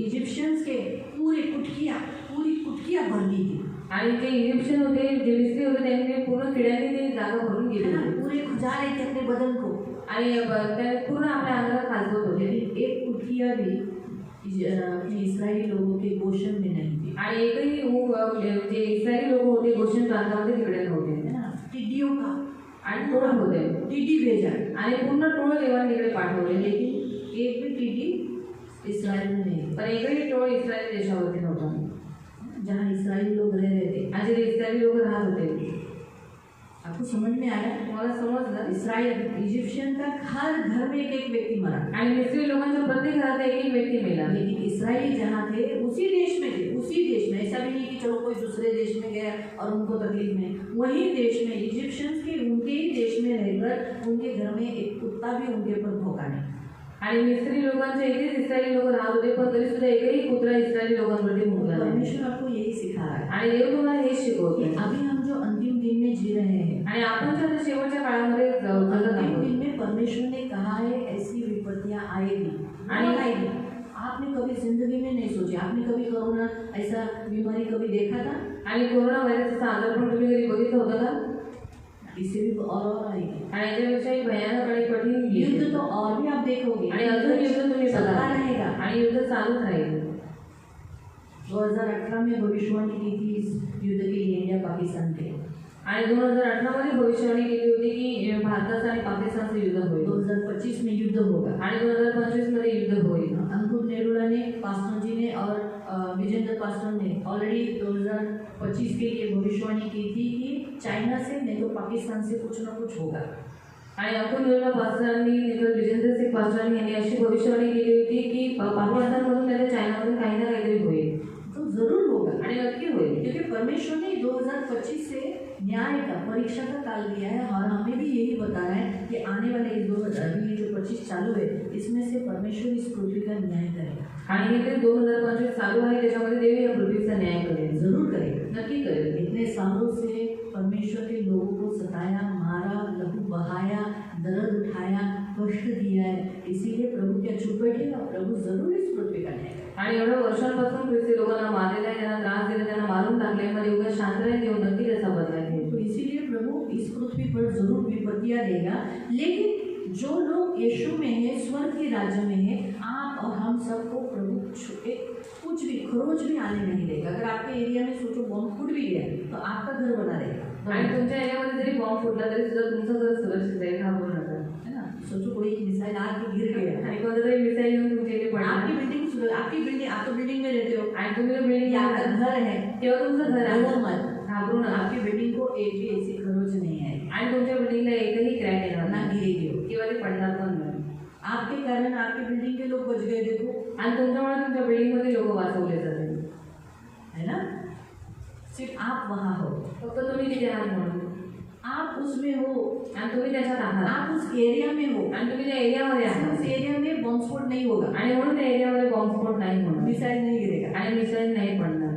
इजिप्शियंस के पूरी कुटकियाँ भर दी थी, आणि जे इजिप्शियन होते, जे मिस्री होते, त्यांनी पूर्ण किड्यांनी ते जागा भरून है गेली ना? होती. पूरे खुजा रहे थे अपने बदन को, आणि त्या पूर्ण आपल्या अंगाला खाजवत होते. लेकिन एक कुटकिया भी अपने इस्राएली लोगों के गोशन में नहीं थी, आणि एकही जे इस्रायली लोक होते गोशेन प्रांतामध्ये तिकडे नव्हते. है ना? टिड्डियों का आणि टोळ होते, टिड्डी भेजा, आणि पूर्ण टोळ देवाने तिकडे पाठवले. लेकिन एक भी टिड्डी इसराइल में नहीं, पण एकही टोळ इस्रायल देशावरती नव्हता. जहाँ इसराइली लोग रह रहे थे। आणि जे इस्रायली लोक राहत होते. आपको समझ में आया? मला समजलं. इसराइल इजिप्शियन का हर घर में एक व्यक्ति मरा, आणि मिस्री लोकांच्या प्रत्येक घरात एक व्यक्ती मेला. लेकिन इसराइली जहाँ थे उसी देश में थे, उसी देश में। ऐसा भी नहीं कि चलो कोई दूसरे देश में गया और उनको तकलीफ नहीं, वही देश में इजिप्शियंस के उनके ही देश में रहकर उनके घर में एक कुत्ता भी उनके ऊपर भौंका नहीं। आणि मिस्री लोकांच्या इथेच इस्रायली लोक राहत होते, पण तरी सुद्धा एकही कुत्रा इस्रायली लोकांवरती भुंकला नाही. परमेश्वर आपको यही सिखा रहा है आणि देव तुम्हाला हेच कि शिकवतो. अभी हम जो अंतिम दिन में जी रहे हैं, आणि आपण ज्या आता शेवटच्या काळामध्ये जगत अंतिम आहोत. दिन में परमेश्वर ने कहा है ऐसी विपत्तियां आएगी, आणि आएगी। आपने कभी जिंदगी में नहीं सोची, आपने कभी कोरोना ऐसा बीमारी कभी देखा था? आणि कोरोना व्हायरसचा आजार पण तुम्ही कधी बघितलं होतं का? इससे भी और आएगी। आणि याच्यापेक्षाही भयानक आणि कठीण युद्ध युद्ध तो और भी आप देखोगे, आणि अजून युद्ध तुम्ही चलता बघा रहेगा। आणि युद्ध चालूच राहील. 2018 में भविष्यवाणी की थी इस युद्ध के लिए इंडिया पाकिस्तान के। आणि 2018 मध्ये भविष्यवाणी केली होती की भारताचं आणि पाकिस्तानचं युद्ध होईल. 2025 में युद्ध होगा। आणि 2025 मध्ये युद्ध होईल. अंकुर नेरुला ने, पास्टर जी ने और विजेंद्र पास्टर ने ऑलरेडी 2025 के लिए भविष्यवाणी की थी कि चाइना से नहीं तो पाकिस्तान से कुछ ना कुछ होगा। आणि अकुल पास्टरांनी विजेंद्र सिंग पास्टरांनी यांनी अशी भविष्यवाणी केली होती की पाकिस्तानमधून नाही तर चायनामधून काही ना काहीतरी होईल. तो जरूर होगा। आणि आणि नक्की होईल. क्योंकि परमेश्वर ने 2025 से न्याय का परीक्षा का काल दिया है और हमें भी यही बता रहा है कि आने वाले इस 2025 चालू है, इसमें से परमेश्वर इस पृथ्वी का न्याय करेगा, आणि ते 2025 चालू आहे, त्याच्यामध्ये देव या पृथ्वीचा न्याय करेल, जरूर करेगा। नक्की करेल. इतने सालों से परमेश्वर के लोगों को सताया, मारा, लहू बहाया, दर्द उठाया, कष्ट दिया है, इसीलिए प्रभु क्या चुप बैठेगा? प्रभु जरूर इस पृथ्वी का न्याय करेगा। आणि एवढ्या वर्षांपासून ख्रिस्ती लोकांना मारलेलं आहे, त्यांना त्रास दिला, त्यांना मारून टाकले, मध्ये उगा शांत राहील, देव नक्की त्याचा बदला घेईल. तो इसीलिए प्रभु इस पृथ्वी पर जरूर विपत्तियां देगा, लेकिन जो लोग यीशु में है, स्वर्ग के राज्य में है, आप और हम सबको प्रभु कुछ भी खरोच भी आने नहीं देगा। अगर आपके एरिया में सोचो बॉम्ब फूट भी गया तो आपका घर बना रहेगा, आणि तुमच्या एरियामध्ये जरी बॉम्ब फुटला तरी सुद्धा तुमचं घर सुरक्षित आहे, घाबरू नका. है ना। सोचो कोई एक मिसाइल आके गिर गया, आणि कोणतं तरी मिसाईल येऊन तुमच्या इथे पडला, आपकी बिल्डिंग आप तो बिल्डिंग में रहते हो, आणि तुम्ही बिल्डिंग ये आपका घर है, तेव्हा तुमचं घर आहे, डरो मत, घाबरू नका. आपकी बिल्डिंग को एक भी ऐसी खरोच नहीं आएगी, आणि तुमच्या बिल्डिंगला एकही क्रॅक येणार ना नाही गिरेगी वो। किंवा ते पडणार पण नाही. आपके कारण आपकी बिल्डिंग के लोग बच गए, देखो, आणि तुमच्यामुळे तुमच्या बिल्डिंगमध्ये लोक वाचवले जातील. है ना। सिर्फ आप वहाँ हो, फक्त तुम्ही तिथे आहात म्हणून, आप उसमें हो, आणि तुम्ही त्याच्यात आहात, आप उस एरिया में हो, आणि तुम्ही त्या एरियामध्ये उस आहात, एरिया में बॉम्ब स्फोट नहीं होगा, आणि म्हणून त्या एरियामध्ये बॉम्बस्फोट नाही होणार, मिसाइल नहीं गिरेगा। आणि मिसाईल नाही पडणार.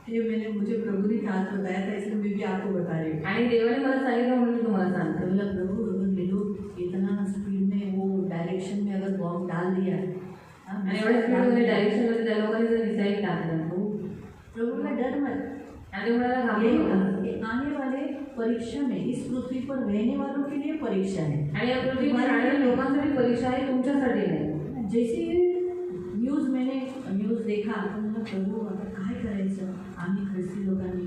ये मैंने मुझे प्रभु ने आज बताया था, इसलिए मैं भी आपको बता रही हूँ। आणि देवाने मला सांगितलं म्हणून मी तुम्हाला सांगते. बोला प्रभु अगर ये लोग इतना स्पीड में वो डायरेक्शन में अगर बॉम्ब डाल दिया, हाँ, आणि एवढ्या स्पीडमध्ये डायरेक्शनमध्ये त्या लोकांनी जर मिसाईल टाकलं, प्रभु का डर मत, आणि मला घाबरू ये नका. ये आने वाले परीक्षा में इस पृथ्वी पर रहने वालों के लिए परीक्षा है। आणि या पृथ्वीवर राहणाऱ्या लोकांसाठी परीक्षा आहे, तुमच्यासाठी नाही. जैसे न्यूज मैंने न्यूज देखा तो मला प्रभू आता काय करायचं, आम्ही ख्रिस्ती लोकांनी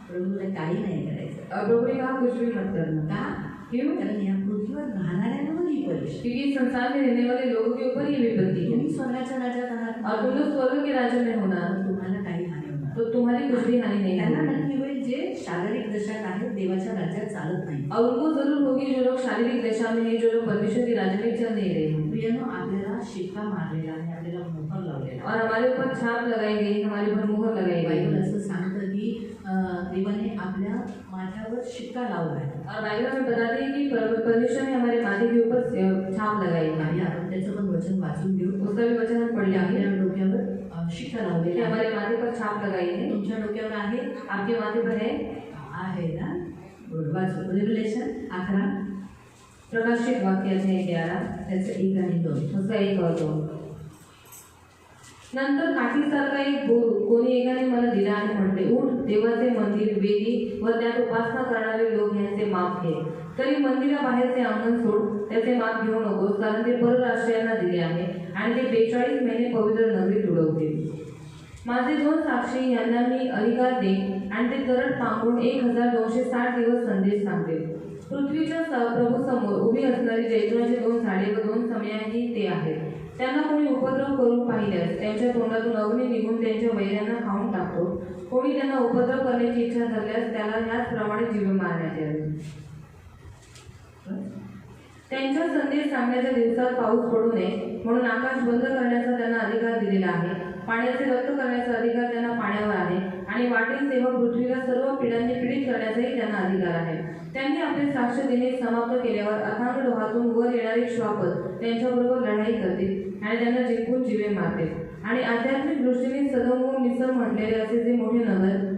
प्रभूला काही नाही करायचं। प्रभु ने कहा कुछ भी मत करना. का क्यों? कारण या पृथ्वीवर राहणाऱ्यांवर ही परीक्षा, क्योंकि संसार में रहने वाले लोगों के ऊपर ये विपत्ति है, तुम्ही स्वर्गाच्या राज्यात आहात और तुम लोग स्वर्ग के राज्य में होना, तुम्हाला काही हानी होणार, तो तुम्हारी कुछ भी हानि नहीं त्यांना होगी. नक्की होईल जे शारीरिक दशात आहेत, देवाच्या राज्यात चालत नाही। और उनको जरूर होगी जो लोग शारीरिक दशा में है, जो लोग परमेश्वर के राज्य में चल नहीं रहे हैं. प्रियनो, आपल्याला शिक्का मारलेला आहे, आपल्याला मोहर लावलेला और हमारे ऊपर छाप लगाई गई, हमारे ऊपर मुहर लगाई आहे। बायबल गई. असं सांगतं की देवाने आपल्या माथ्यावर शिक्का लावला आहे और बाइबल में बताते हैं कि परमेश्वर ने हमारे माथे के ऊपर छाप लगाई है. आणि आपण त्याचं पण वचन वाचून घेऊ। उसका भी वचन हम पढ़ आपल्या लेंगे डोक्यावर शिक्का कि लावलेला आहे, हमारे माथे पर छाप लगाई है. तुमच्या डोक्यावर आहे आपके माथे पर है. आहे ना। बरोबर, वाचू रेव्हलेशन 11 प्रकाशित वाक्य अध्याय 11 त्याचं 1 आणि 2। उसका 1 और 2. नंतर काठीसारखा एक बोर कोणी एकाने मला दिला आणि म्हटले, उठ, देवाचे मंदिर, वेदी व त्यात उपासना करणारे लोक यांचे माप घे. तरी मंदिराबाहेरचे अंगण सोड, त्याचे माप घेऊ नकोस, कारण ते परराष्ट्रीयांना दिले आहे आणि ते 42 महिने पवित्र नगरीत उडवतील. माझे 2 साक्षी यांना मी अधिकार देईन आणि ते करट पांघरून 1260 दिवस संदेश सांगतील. पृथ्वीच्या प्रभू समोर उभी असणारी जैतुनाची 2 झाडे व 2 समयाही ते आहेत. त्यांना कोणी उपद्रव करून पाहिल्यास त्यांच्या तोंडातून अग्नी निघून त्यांच्या वैऱ्यांना खाऊन टाकतो. कोणी त्यांना उपद्रव करण्याची इच्छा धरल्यास त्याला ह्याचप्रमाणे जीवे मारण्यात यावे. त्यांच्या संदेश सांगण्याच्या दिवसात पाऊस पडू नये म्हणून आकाश बंद करण्याचा त्यांना अधिकार दिलेला आहे. पाण्याचे रक्त करण्याचा अधिकार त्यांना पाण्यावर आहे आणि वाटेल तेव्हा पृथ्वीला सर्व पिढ्यांनी पीडित करण्याचाही त्यांना अधिकार आहे. त्यांनी आपले साक्ष देणे समाप्त केल्यावर अथांग डोहातून वर येणारे श्वापद त्यांच्याबरोबर लढाई करतील आणि त्यांना जिंकून जीवे मारतील. आणि आध्यात्मिक दृष्टीने सदोम व मिसर म्हटलेले असे जे मोठे नगर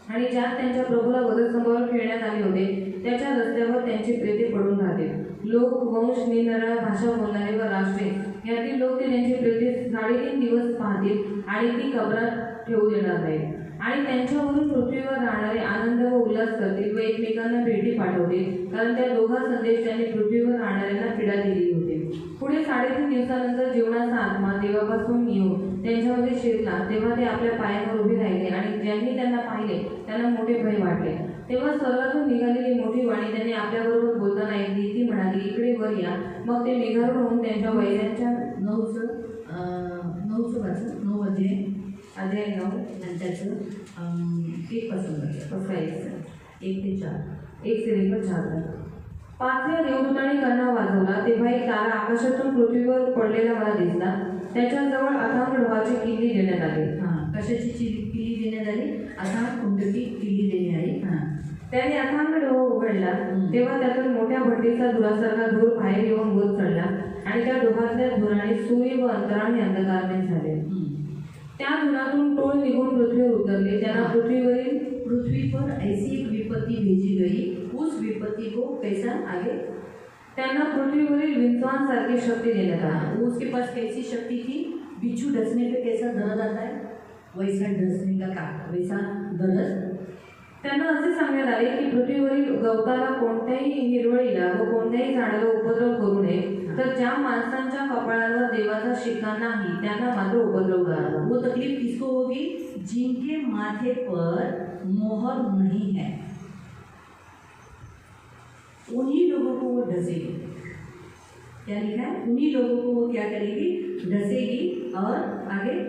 आणि ज्यात त्यांच्या प्रभूला वधस्तंभावर खेळण्यात आले होते, त्याच्या रस्त्यावर त्यांची प्रेते पडून राहतील. लोक, वंश, निरनिराळ्या भाषा बोलणारे व राष्ट्रे यातील लोक ते त्यांची प्रेते 3.5 दिवस पाहतील आणि ती कबरात ठेवू देणार नाहीत. आणि त्यांच्यावरून पृथ्वीवर राहणारे आनंद व उल्हास करतील व एकमेकांना भेटी पाठवतील, कारण त्या दोघा संदेश त्यांनी पृथ्वीवर राहणाऱ्यांना पीडा दिली होती. पुढे 3.5 दिवसानंतर जीवनाचा आत्मा देवापासून येऊन त्यांच्यामध्ये शिरला, तेव्हा ते आपल्या पायांवर उभे राहिले आणि ज्यांनी त्यांना पाहिले त्यांना मोठे भय वाटले. तेव्हा स्वर्गातून निघालेली मोठी वाणी त्यांनी आपल्याबरोबर बोलताना ऐकली. ती म्हणाली, इकडे वर या. मग ते निघारून होऊन त्यांच्या वैऱ्यांच्या 9चं वाचन 9 अध्याय 9 आणि त्याचं 1 पासून 1 ते 4 1 से लेकर 4 तक. 5व्या देवदूताने कर्णा वाजवला, तेव्हा एक तारा आकाशातून पृथ्वीवर पडलेला मला दिसला. त्याच्याजवळ अथांग डोहाची किल्ली देण्यात आली. कशाची किल्ली सांगण्यात आली अथांग कुंडकी किल्ली देण्यात आली. त्याने अथांग डोह उघडला तेव्हा त्यातून मोठ्या भट्टीचा धुरासारखा धूर बाहेर येऊन वर चढला आणि त्या डोहातल्या धुराने सूर्य व अंतराळी अंधकारमय झाले. त्या धुरातून टोळ निघून पृथ्वीवर उतरले. त्यांना पृथ्वी पर ऐसी एक विपत्ति भेजी गई. उस विपत्ति को कैसा आगे त्यांना पृथ्वीवरील विंचवांसारखी शक्ती देण्यात आली. उसके पास कैसी शक्ति थी? बिच्छू डसने पे कैसा दर्द आता है वैसा डसने का वैसा दर्द. त्यांना असे सांगण्यात आले की पृथ्वीवरील गवताला कोणत्याही हिरवळीला व कोणत्याही झाडाला उपद्रव करू नये, तर ज्या माणसांच्या कपाळावर देवाचा शिक्का नाही त्यांना मात्र उपद्रव करावा. वो तकलीफ किसको होगी? जिनके माथे पर मोहर नहीं है, उन्हीं लोगों को वो डसेगी. क्या लिखा है? उन्हीं लोगों को वो क्या करेगी? डसेगी. और आगे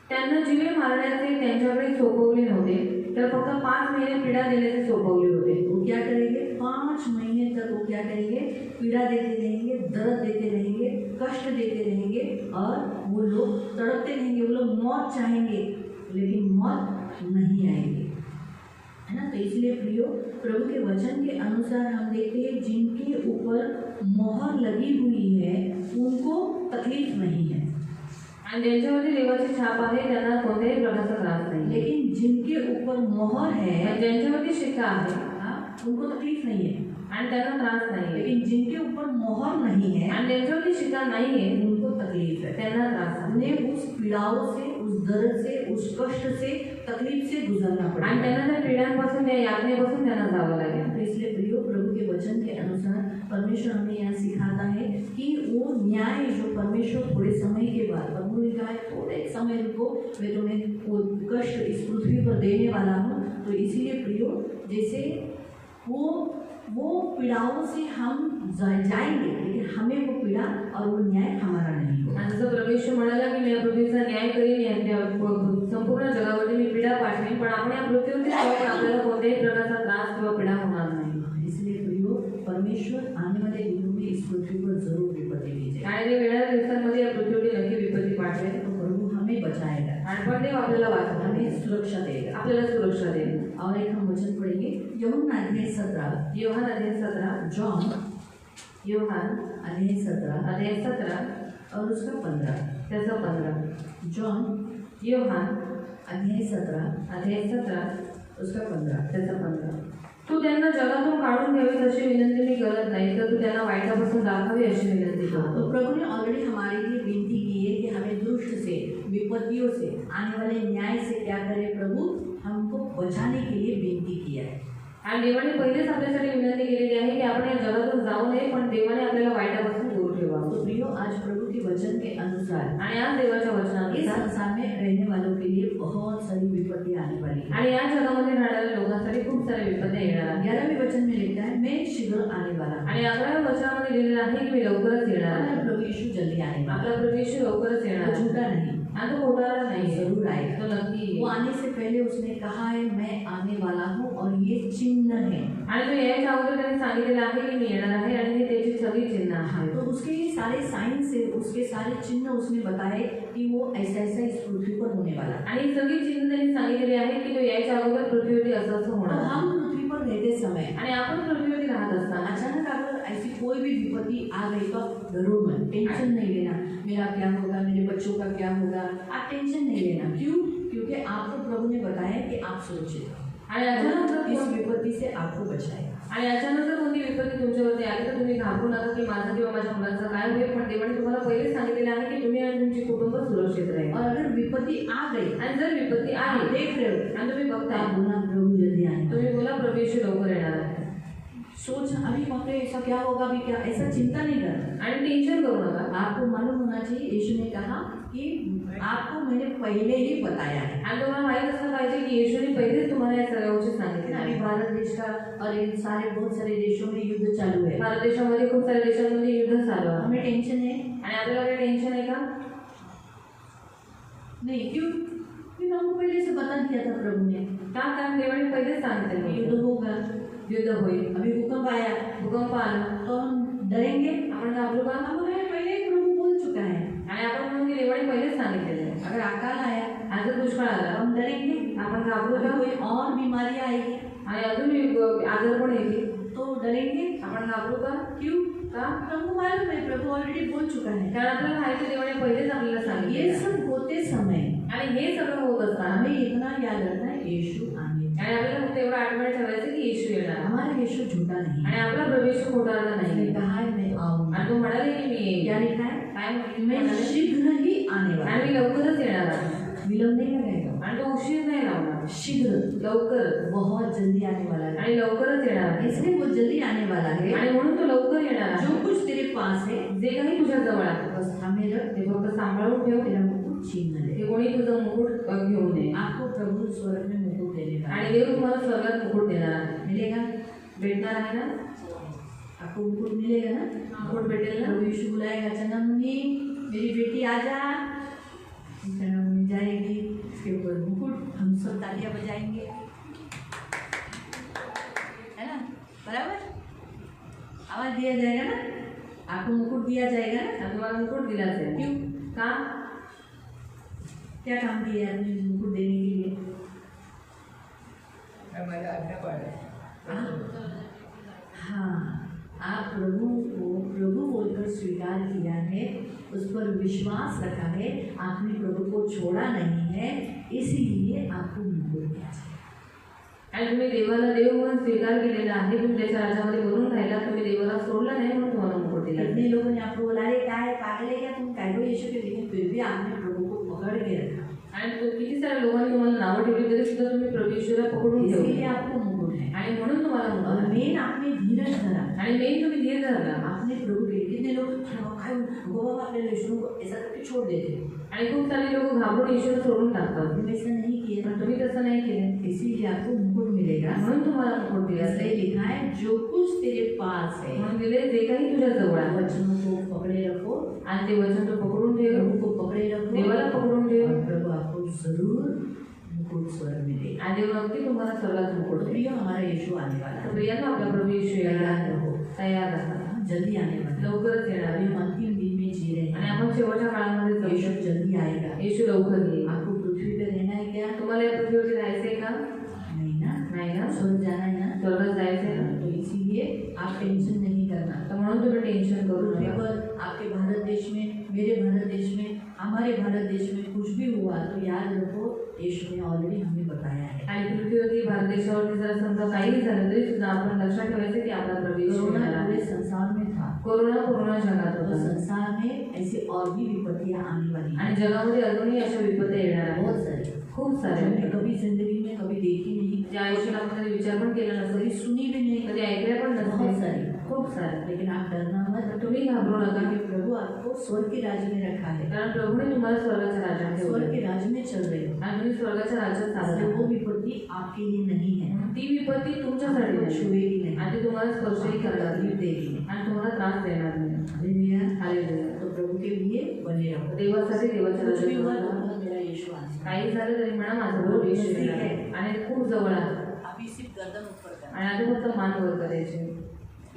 त्यांना जीवे मारण्याचे त्यांच्याकडे सोपवले नव्हते, तर फक्त 5 महिने पीडा देण्याचे सोपवले होते. वो क्या करेंगे? 5 महीने तक वो क्या करेंगे? पीड़ा देते रहेंगे, दर्द देते रहेंगे, कष्ट देते रहेंगे और वो लोग तड़पते रहेंगे. वो लोग मौत चाहेंगे लेकिन मौत नहीं आएगी, है ना. तो इसलिए प्रियो, प्रभु के वचन के अनुसार हम देखते हैं जिनके ऊपर मोहर लगी हुई है उनको तकलीफ नहीं है, आणि ज्यांच्यावरती देवाची छाप आहे त्यांना कोणत्याही प्रकारचा त्रास नाही. लेकिन जिनके ऊपर मोहर है आणि ज्यांच्यावरती शिक्का आहे उनको तकलीफ नहीं है. आणि त्यांना त्रास नाही. लेकिन जिनके ऊपर मोहर नहीं है आणि ज्यांच्यावरती शिक्का नाहीये उनको तकलीफ है. त्यांना त्रास आहे. उन्हें उस पीड़ाओं से, उस दर्द से, उस कष्ट से, तकलीफ से गुजरना आणि पड़ेगा. त्यांना त्या पीडांपासून त्या यातनेपासून त्यांना जावं लागेल. तो इसलिए प्रियो, प्रभु के वचन के अनुसार परमेश्वर हमें यहाँ सिखाता है कि वो न्याय जो परमेश्वर थोड़े समय के बाद, प्रभु ने कहा है थोड़े समय रुको, मैं तुम्हें वो कष्ट इस पृथ्वी पर देने वाला हूँ. तो इसीलिए प्रियो, जैसे वो पीड़ाओं से हम जाएंगे लेकिन हमें वो पीड़ा और वो न्याय हमारा नहीं होगा. आणि जसं प्रभू म्हणाला की मी या पृथ्वीचा न्याय करीन, या संपूर्ण जगावरती मी पीडा पाठवेन, पण आपण या पृथ्वीवरती जाऊन आपल्याला कोणत्याही प्रकारचा त्रास किंवा पीडा होणार नाही. इसलिए प्रियो, परमेश्वर आने वाले दिनों में इस पृथ्वी पर जरूर विपत्ति भेजेगा. आणि ते वेळाच्या दिवसांमध्ये या पृथ्वीवरती नक्की विपत्ती पाठवेल. तो प्रभु हमें बचाएगा, आणि पण देव आपल्याला वाचवणार, हमें सुरक्षा देगा. आपल्याला सुरक्षा देईल. और एक हम वचन पढ़ेंगे यूहन्ना अध्याय 17. योहान अध्याय 17. जॉन योहान अध्याय 17 अध्याय 17 और उसका 15. त्याचा 15. जॉन योहान अध्याय 17 अध्याय 17 उसका 15. त्याचा 15. तू त्यांना जगातून काढून घ्यावीस अशी विनंती मी करत नाही, तर तू त्यांना वाईटापासून राखावी अशी विनंती करतो. तो प्रभु ने ऑलरेडी हमारे लिए विनती की है कि हमें दुष्ट से, विपत्तियों से, आने वाले न्याय से क्या करे प्रभु? हमको बचाने के लिए विनती किया है. आणि देवाने पहिलेच आपल्यासाठी विनंती केलेली आहे की आपण या जगातून जाऊ नये, पण देवाने आपल्याला वाईटापासून दूर ठेवावं. तो प्रियो, आज प्रभु के वचन के अनुसार आणि आज देवाच्या इस वचनानुसार संसार में रहने वालों के लिए बहुत सारी विपत्ति आने वाली है. आणि या जगामध्ये राहणाऱ्या लोकांसाठी खूप साऱ्या विपत्त्या येणार आहेत. 11वें वचन में लिखता है मैं शीघ्र आने वाला हूं. आणि 11व्या वचनामध्ये लिहिलेलं आहे की मी लवकरच येणार हमारा आहे. प्रभु यीशु जल्दी आने वाला आपला प्रभू येशू लवकरच येणार है. आहे. वो झूठा नहीं, आणि तो खोटारडा नाही, जरूर आएगा. तो नक्की येईल. वो आने से पहले उसने कहा है मैं आने वाला हूँ और ये चिन्ह है. आणि तो यायच्या अगोदर त्याने सांगितलेलं आहे की मी येणार आहे आणि हे त्याची सगळी चिन्ह आहे. तो उसके ये सारे साइन से, उसके सारे चिन्ह उसने बताए कि वो ऐसा ऐसा इस पृथ्वी पर होने वाला है. आणि ही सगळी चिन्ह त्यांनी सांगितलेली आहे की तो यायच्या अगोदर पृथ्वीवरती असं असं तो होणार. हम पृथ्वी पर रहते समय आणि आपण पृथ्वीवरती राहत असताना अचानक अगर ऐसी कोई भी विपत्ति आ गई तो आप डरो मत, टेंशन नहीं लेना. मेरा क्या होगा, मेरे बच्चों का क्या होगा, आप टेंशन नहीं लेना. क्यों? क्योंकि आपको प्रभु ने बताया कि आप सुरक्षित हो. आणि अचानक जर इस विपत्ति से आपको बचाएगा. आणि अचानक जर कोणती विपत्ती तुमच्यावरती आली तर तुम्ही घाबरू नका की माझं किंवा माझ्या मुलांचं काय होईल, पण देवाने तुम्हाला पहिलेच सांगितलेलं आहे की तुम्ही आणि तुमचे कुटुंब सुरक्षित राहील. और अगर विपत्ति आ गई, आणि जर विपत्ती आली देख रहे हो, आणि तुम्ही तो बघताय, आप बोलना प्रभु जल्दी आने वाला है. तुम्ही बोला प्रभू येशू लवकर येणार आहे. सोच अभी वहाँ पे ऐसा क्या होगा, अभी क्या, ऐसा चिंता नहीं करना. आणि टेन्शन करू नका. आपको मालूम होना चाहिए यीशु ने कहा कि आपको मैंने पहले ही बताया है. आणि तुम्हाला माहित असलं पाहिजे की येशूने पहिलेच तुम्हाला या सगळ्या गोष्टी सांगितल्या अभी आहेत. भारत देश का और इन सारे बहुत सारे देशों में युद्ध चालू है. भारत देशामध्ये खूप साऱ्या देशांमध्ये युद्ध चालू आहे. हमें टेंशन है आणि आपल्याला काही टेन्शन आहे का? नहीं. क्यों? क्योंकि हमको पहले से बता दिया था प्रभु ने का? कारण देवाने पहिलेच सांगितलं कि की युद्ध होगा. युद्ध होईल. अभी भूकंप आया भूकंप आला तो हम डरेंगे. आपण घाबरू का? हमें पहले ही प्रभु बोल चुका है. आणि आपण म्हणून की देवाने पहिलेच सांगितलेलं आहे. अगर अकाल आया, आणि जर दुष्काळ आला हम डरेंगे, आपण घाबरू अभी का कोई और बीमारी आएगी आणि अजून आजार पण येईल तो डरेंगे। आपण घाबरू का क्यों? का प्रभु मालूम है, प्रभु ऑलरेडी बोल चुका है। कारण आपल्याला माहिती देवाने पहिलेच आपल्याला ये सांगितलं सब होते समय आणि हे सगळं होत असताना हमें इतना याद रखना है, यीशु आने आणि आपल्याला फक्त एवढं आठवण ठेवायचं की येशू येणार हमारा यीशु झूठा नहीं आणि है। आपला प्रवेश खोटारला उसने नाही कहा है मैं आऊंगा, आणि तो म्हणाले की मी येईन क्या लिखा है? काय मैं म्हणाले? शीघ्र ही आने वाला आणि मी लवकरच येणार आहे हूं। विलंब नहीं लगेगा, आणि तो उशीर नाही लावणार शीघ्र, लवकर बहुत जल्दी आने वाला है। आणि लवकरच येणार आहे इसलिए वो जल्दी आने वाला है। आणि म्हणून तो लवकर येणार जो आहे कुछ तेरे पास है जे काही तुझ्या जवळ आहे बस थामे रख, ते फक्त सांभाळून ठेव तेरा मुकुट छीन न ले। की कोणी तुझं मुकुट घेऊन नये आपको प्रभु स्वर्ग में मुकुट देने वाला आणि है। देव तुम्हाला स्वर्गात मुकुट देणार आहे मिलेगा? भेटणार आहे ना आपको मुकुट मिलेगा ना? मुकुट भेटेल ना प्रभु यीशु बुलाएगा, चंद्रमुनि मेरी बेटी आजा। चंद्रमुनि जाएगी, उसके ऊपर मुकुट, हम सब तालियां बजाएंगे, है ना? बराबर आवाज दिया जाएगा ना, आपको मुकुट दिया जाएगा ना। आणि तुम्हाला मुकुट दिला जाईल क्यों? का क्या काम किया है आपने मुकुट देने के लिए? हाँ, आप प्रभु को प्रभु बोलकर स्वीकार किया है, उस पर विश्वास रखा है, आपने प्रभु को छोड़ा नहीं है, इसीलिए आपको मुकुट दिया जाए। आणि तुम्ही देवाला देव म्हणून स्वीकार केलेला आहे तुम्ही त्याच्या राज्यामध्ये बनून राहिला तुम्ही देवाला सोडला नाही म्हणून तुम्हाला मुकुट दिला कितने लोगों ने आपको बोला अरे क्या है, पागल है क्या तुम, काय को यीशु के, लेकिन फिर भी आपने प्रभु को पकड़ के रखा, आणि किती साऱ्या लोकांनी तुम्हाला नावं ठेवली तरी सुद्धा तुम्ही प्रभू येशूला पकडून इसलिए ठेवले आपको मुकुट है। आणि म्हणून तुम्हाला मुकुट और आहे. मेन आपने धीरज धरा, आणि मेन तुम्ही धीर धरला आपने प्रभु के, कितने लोग काय वो बाबा अपने यीशु को ऐसा करके छोड़ देते, आणि खूप सारे लोक घाबरून येशूला सोडून टाकतात तुम ऐसा नहीं किए, पण तुम्ही तसं नाही केले इसीलिए आपको मुकुट मिलेगा। म्हणून तुम्हाला मुकुट दिला इसलिए जाईल. लिखा है जो कुछ तेरे पास है म्हणून दिले जे काही तुझ्या जवळ आहे वचनों को पकड़े रखो, आणि ते वचन तो पकडून ठेव प्रभु को पकड़े रखो, देवाला पकडून ठेव और प्रभु आपको जरूर मुकुट स्वर्ग मिलेगा। आणि देव नक्की तुम्हाला स्वर्गात मुकुट तो देईल. प्रिय हमारा यीशु आने वाला तर है, प्रियांनो आपला प्रभू येशू तैयार येणार रहो, तयार राहा जल्दी आने वाला है। लवकरच येणार अभी आहे. हम अंतिम दिन में जी रहे आणि हैं, आपण शेवटच्या काळामध्ये जगू यीशु शकतो. जल्दी आएगा। येशू लवकर येईल. आपको पृथ्वी पे रहना है क्या? तुम्हाला या पृथ्वीवरती जायचंय का नहीं ना, नाही ना स्वर्ग जाना है ना, स्वर्गात जायचंय ना तो इसीलिए आप टेंशन नहीं करना। तर म्हणून तुम्ही टेन्शन करू पृथ्वी नका. पर आपके भारत देश में, मेरे भारत देश में, हमारे भारत देश में कुछ भी हुआ तो याद रखो यीशु ने ऑलरेडी हमें बताया है। आणि पृथ्वीवरती भारत देशावरती जर समजा काही झालं तरी सुद्धा आपण लक्षात ठेवायचं की आपला प्रवेश कोरोना होणार आहे. पूरे संसार में था, कोरोना जगात तो होता संसार में ऐसी और भी विपत्तियां आने वाली हैं, आणि जगामध्ये अजूनही अशा विपत्ती येणार बहुत आहेत सारी, खूप जो हमने सारे कभी जिंदगी में कभी देखी नहीं, ज्या आयुष्यात आपण कधी विचार पण केला नसेल कभी सुनी भी नहीं, कधी ऐकल्या पण बहुत नसेल सारी, खूप सारे. लेकिन आप डरना मत, तर तुम्ही घाबरू नका क्योंकि प्रभु आपको स्वर्ग के राज्य में रखा है, कारण प्रभूने तुम्हाला स्वर्गाच्या राज्यात स्वर्ग ठेवले के राज्य में चल रहे हो, आणि तुम्ही स्वर्गाच्या राज्यात इसलिए चालला. वो विपत्ति आपके लिए नहीं है, ती विपत्ती तुमच्यासाठी आपको नाही छुएगी नहीं, आणि ती तुम्हाला स्पर्शही करणार तकलीफ नाही देगी नहीं। आणि तुम्हाला त्रास देणार नाही. हालेलुया। हालेलुया. तो प्रभु के लिए बने रहो, देवासाठी देवाच्या कुछ भी हुआ राज्यात तो राहा. बोला, मेरा यीशु आने वाला है। काही झालं तरी म्हणा माझं प्रभू येशू येणार आहे. आणि खूप जवळ आहे अभी सिर्फ गर्दन ऊपर कर, आणि आधी फक्त मान वर करायचे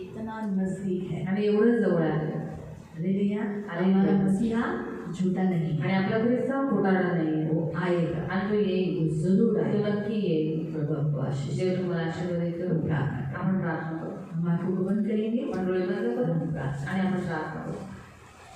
इतना नजदीक है। आणि एवढंच जवळ आहे. हालेलुया। हालेलुया। हमारा मसीहा झूठा नहीं है, आणि आपला ख्रिस्त खोटारडा नाहीये. वो आएगा, आणि तो येईल. वो जरूर तो आएगा। नक्की येईल. प्रभु आपको आशीष दे। देव तुम्हाला आशीर्वाद देतो. प्रार्थना आपण प्रार्थना करू. हम आंखों को बंद करेंगे, आपण डोळे बंद करू हम प्रार्थना। आणि आपण प्रार्थना करू.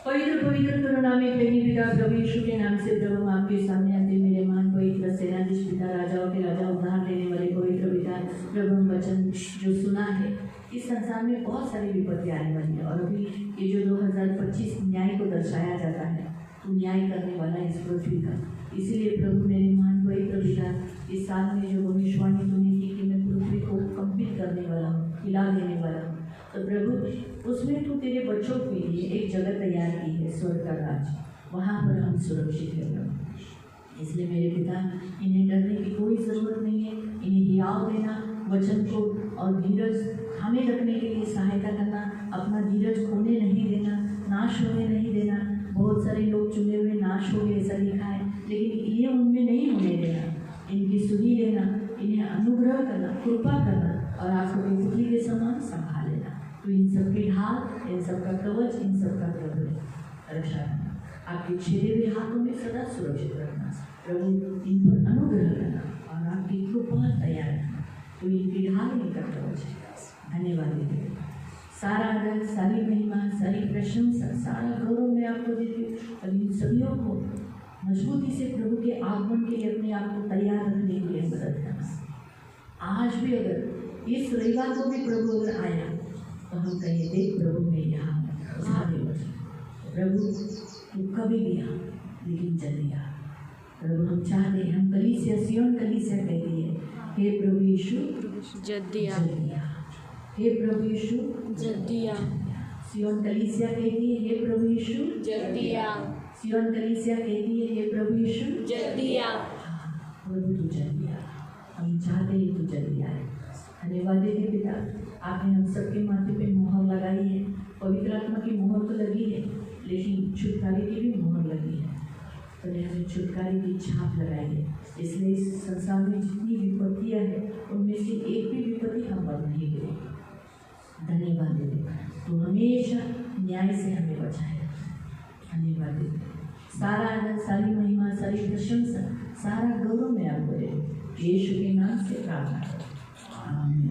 पवित्र पवित्र करुणा में प्रेमी पिता प्रभु यीशु के नाम से प्रभु हम आपके सामने आते हैं। मेरे मान पवित्र सेनाधीश पिता, राजाओं के राजा, उद्धार देने वाले पवित्र पिता, प्रभु हम वचन जो सुना है, इस संसार में बहुत सारी विपत्ति आने वाली है, और अभी ये जो 2025 न्याय को दर्शाया जाता है, तो न्याय करने वाला इस पृथ्वी का, इसीलिए प्रभु मेरे मान पवित्र पिता, इस साल में जो भविष्यवाणी तूने की कि मैं पृथ्वी को कंपित करने वाला हूँ, हिला देने वाला हूँ, तो प्रभु उसमें तू तेरे बच्चों के लिए एक जगह तैयार की है, स्वर्ग का राज्य, वहाँ पर हम सुरक्षित है प्रभु। इसलिए मेरे पिता, इन्हें डरने की कोई ज़रूरत नहीं है, इन्हें हियाव देना, वचन को और धीरज हमें रखने के लिए सहायता करना, अपना धीरज खोने नहीं देना, नाश होने नहीं देना। बहुत सारे लोग चुने हुए नाश हो गए ऐसा लिखा है, लेकिन इन्हें उनमें नहीं होने देना, इनकी सुधि लेना, इन्हें अनुग्रह करना, कृपा करना, और आपको अपनी पुतली के समान संभाल लेना। तो इन सब की ढाल, इन सब का कवच, इन सब का प्रभु रक्षा करना, आपके छेदे हुए हाथों में सदा सुरक्षित रखना। प्रभु इन पर अनुग्रह करना और आपकी कृपा तैयार रखना, तो इनकी ढाल निकट हो जाए। धन्यवाद देते हैं। सारा आदर, सारी महिमा, सारी प्रशंसा, सारा गौरव मैं आपको देती हूँ और इन सभियों को मजबूती से प्रभु के आगमन के लिए अपने आप को तैयार रखने के लिए मदद करना। आज भी अगर इस रविवार को भी प्रभु अगर आया तो हम कहिए, देख प्रभु मैं यहाँ हूँ। प्रभु तू कभी भी आ, लेकिन जल्दी आ। प्रभु हम चाहते हैं, हम कलीसिया सियोन कलीसिया कहती है, हे प्रभु यीशु जल्दी आ, हे प्रभु यीशु जल्दी आ, सियोन कलीसिया कहती है, हे प्रभु यीशु जल्दी आ, सियोन कलीसिया कहती है, हे प्रभु यीशु जल्दी आ। प्रभु तू जल्दी आ, हम चाहते हैं तू जल्दी आए। धन्यवाद देते पिता, आपने हम सबके माथे पे मोहर लगाई है। पवित्र आत्मा की मोहर तो लगी है, लेकिन छुटकारे की भी मोहर लगी है। तो हमें छुटकारे की छाप लगाई है, इसलिए इस संसार में जितनी विपत्तियाँ हैं उनमें से एक भी विपत्ति हम पर नहीं गिरी। धन्यवाद देते, तो हमेशा न्याय से हमें बचाए। धन्यवाद देते, सारा आनंद, सारी महिमा, सारी प्रशंसा, सारा गौरव में आपको दे, यीशु के नाम से प्रार्थना करो, आमीन।